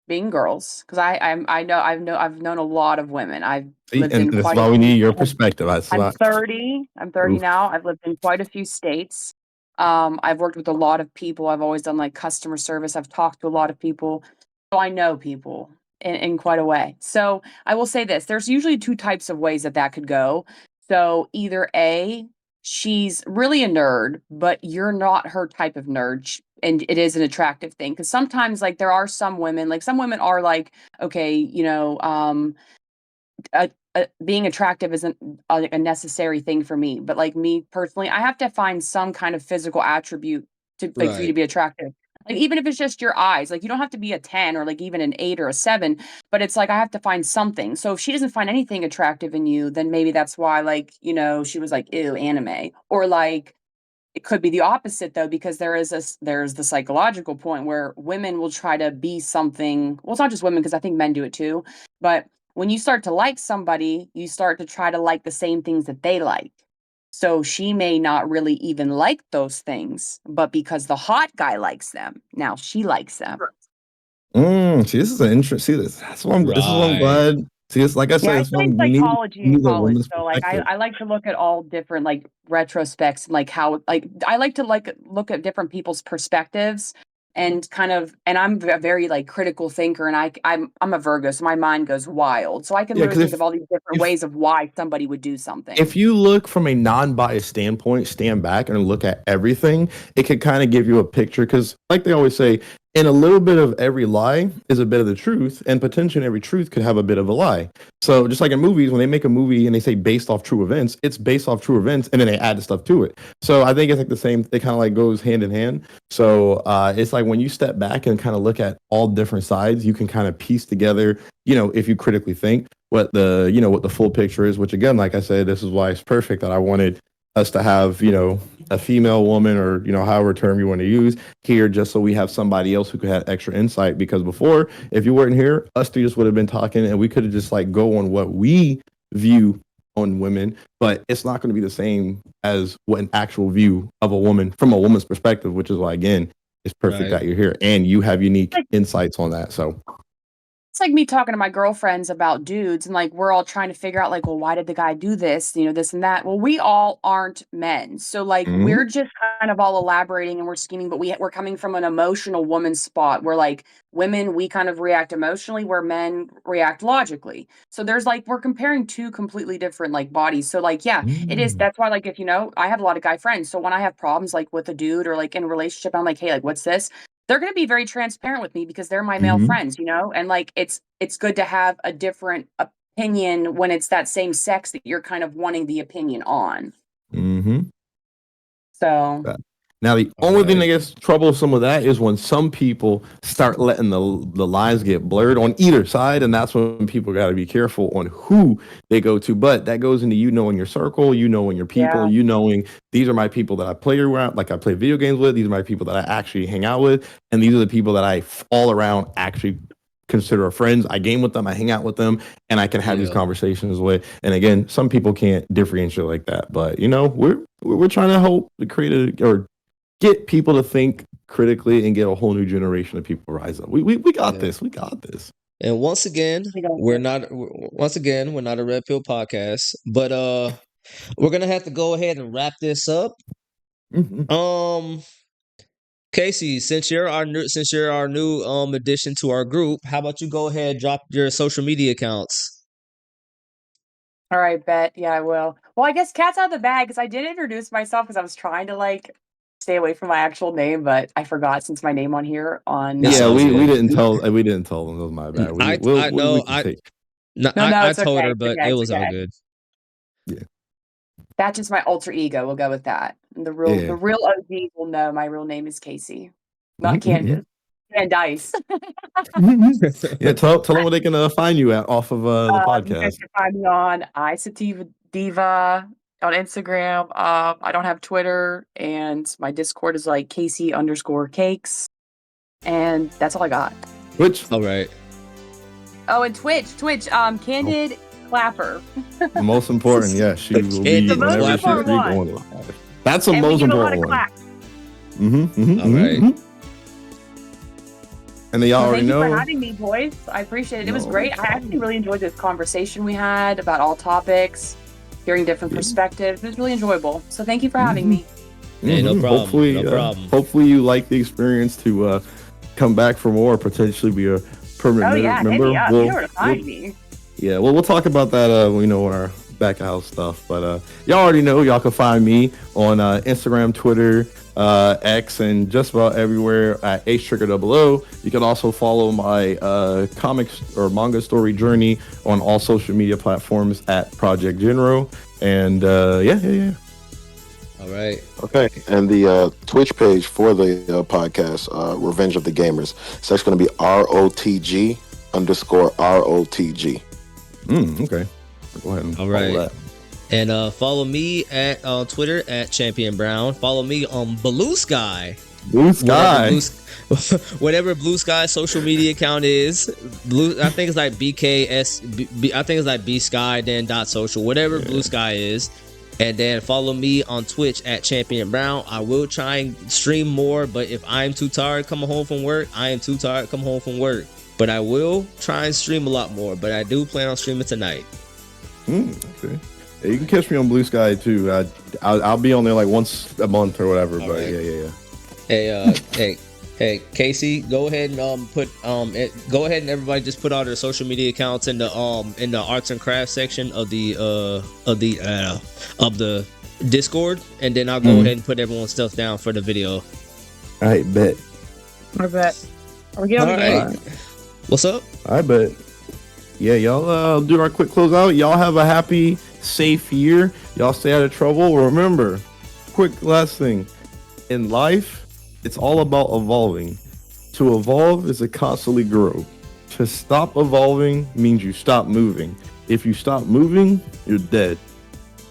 being girls, because I've known a lot of women. I've lived in That's quite why a we few. need your perspective. I'm 30. I'm 30 Oof. now. I've lived in quite a few states. I've worked with a lot of people. I've always done like customer service. I've talked to a lot of people. So I know people in quite a way. So I will say this, there's usually two types of ways that that could go. So either A, she's really a nerd, but you're not her type of nerd. And it is an attractive thing. Cause sometimes like there are some women, like some women are like, okay, you know, being attractive isn't a necessary thing for me. But like me personally, I have to find some kind of physical attribute to like for you Right. to be attractive. Like even if it's just your eyes, like you don't have to be a 10 or like even an 8 or a 7, but it's like I have to find something. So if she doesn't find anything attractive in you, then maybe that's why like, you know, she was like, ew, anime. Or like it could be the opposite though, because there's the psychological point where women will try to be something. Well, it's not just women, because I think men do it too. But when you start to like somebody, you start to try to like the same things that they like. So she may not really even like those things, but because the hot guy likes them, now she likes them. See, this is an interesting. See, this is what I'm Right. glad. See, it's like I Yeah, said, I it's studied one psychology we in need a college, woman's so like perspective. I like to look at all different like retrospects and like how like I like to like look at different people's perspectives and kind of, and I'm a very like critical thinker, and I'm a Virgo, so my mind goes wild. So I can Yeah, literally because think of all these different ways of why somebody would do something. if you look from a non-biased standpoint, stand back and look at everything, it can kind of give you a picture. Because, like they always say, in a little bit of every lie is a bit of the truth, and potentially every truth could have a bit of a lie. So, just like in movies, when they make a movie and they say based off true events, it's based off true events, and then they add the stuff to it. So, I think it's like the same. It kind of like goes hand in hand. So, it's like when you step back and kind of look at all different sides, you can kind of piece together. You know, if you critically think what the full picture is, which again, like I said, this is why it's perfect that I wanted us to have, a female woman, or, however term you want to use here, just so we have somebody else who could have extra insight. Because before, if you weren't here, us two just would have been talking, and we could have just like go on what we view on women, but it's not going to be the same as what an actual view of a woman from a woman's perspective, which is why, again, it's perfect Right. that you're here and you have unique insights on that. So It's like me talking to my girlfriends about dudes, and like we're all trying to figure out like, well, why did the guy do this, you know, this and that. Well, we all aren't men, so like we're just kind of all elaborating and we're scheming, but we're coming from an emotional woman spot where like women, we kind of react emotionally, where men react logically. So there's like we're comparing two completely different like bodies. So like yeah, it is. That's why like if you know, I have a lot of guy friends, so when I have problems like with a dude or like in a relationship, I'm like, hey, like what's this? They're going to be very transparent with me because they're my male friends, you know? And like it's good to have a different opinion when it's that same sex that you're kind of wanting the opinion on. So Now, the only thing that gets troublesome with that is when some people start letting the lines get blurred on either side, and that's when people got to be careful on who they go to. But that goes into you knowing your circle, you knowing your people, yeah. you knowing these are my people that I play around, like I play video games with. These are my people that I actually hang out with, and these are the people that I all around actually consider friends. I game with them, I hang out with them, and I can have these Yeah. conversations with. And again, some people can't differentiate like that, but we're trying to help create or get people to think critically and get a whole new generation of people rise up. We got Yeah. this. We got this. And once again, We don't we're do- not. Once again, we're not a Red Pill podcast, but we're gonna have to go ahead and wrap this up. Mhm. Casey, since you're our new addition to our group, how about you go ahead and drop your social media accounts? All right, bet. Yeah, I will. Well, I guess cat's out of the bag because I did introduce myself because I was trying to like stay away from my actual name, but I forgot since my name on here on. It's Yeah, all we good. didn't tell them. That was my bad. We I know can take. no, No, I it's told okay. her, It's but okay. it It's was all okay. good. That's just my alter ego. We'll go with that. And the Yeah. real OG will know my real name is Casey, not Mhm, Candace. Candice. Yeah, tell them where they can find you at off of the You guys podcast. can find me on Isativa Diva on Instagram. I don't have Twitter, and my Discord is like Casey_cakes, and that's all I got. Which All right. Oh, and Twitch, Candid Clapper. the most important? Yeah, she will be Candid whenever she's Clapper. free going live. That's the And we most give a lot important of one. claps. All right. And then y'all Well, already thank you know. for having me, boys. I appreciate it. It was No great. I actually really enjoyed this conversation we had about all topics, hearing different Yeah. perspectives. It was really enjoyable. So thank you for having me. Hey, no Mhm. problem. Hopefully, No problem. hopefully you like the experience to come back for more, potentially be a permanent Oh yeah, hit member. me up. You know where to find me. Yeah, well, we'll talk about that. In our back of house stuff. But y'all already know. Y'all can find me on Instagram, Twitter, X, and just about everywhere at HTrigger00. You can also follow my comics or manga story journey on all social media platforms at Project Genro. And yeah. All right. Okay, and the Twitch page for the podcast, Revenge of the Gamers, it's actually going to be ROTG_ROTG. Okay. Go ahead and All follow right. that. And follow me at Twitter at Champion Brown. Follow me on Blue Sky. Blue Sky. Whatever Blue Sky social media account is. I think it's like BKS. I think it's like B Sky then .social. Whatever Blue Sky is. And then follow me on Twitch at Champion Brown. I will try and stream more, but if I'm too tired coming home from work, I am too tired to come home from work. But I will try and stream a lot more. But I do plan on streaming tonight. Okay. Yeah, you can catch me on Blue Sky too. I'll be on there like once a month or whatever. All But right. yeah. Hey, Casey, go ahead and go ahead and everybody just put all their social media accounts in the arts and crafts section of the Discord, and then I'll go ahead and put everyone's stuff down for the video. All right, bet. I bet. Are we getting on the game? All right. What's up? I bet. Yeah, y'all do our quick closeout. Y'all have a happy, safe year. Y'all stay out of trouble. Remember, quick last thing. In life, it's all about evolving. To evolve is to constantly grow. To stop evolving means you stop moving. If you stop moving, you're dead.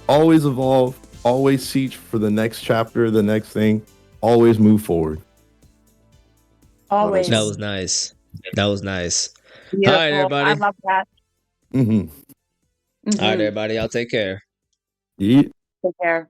Always evolve. Always seek for the next chapter, the next thing. Always move forward. Always. That was nice. Beautiful. All right, everybody. I love that. Mm-hmm. All right, everybody. Y'all take care. Yeah. Take care.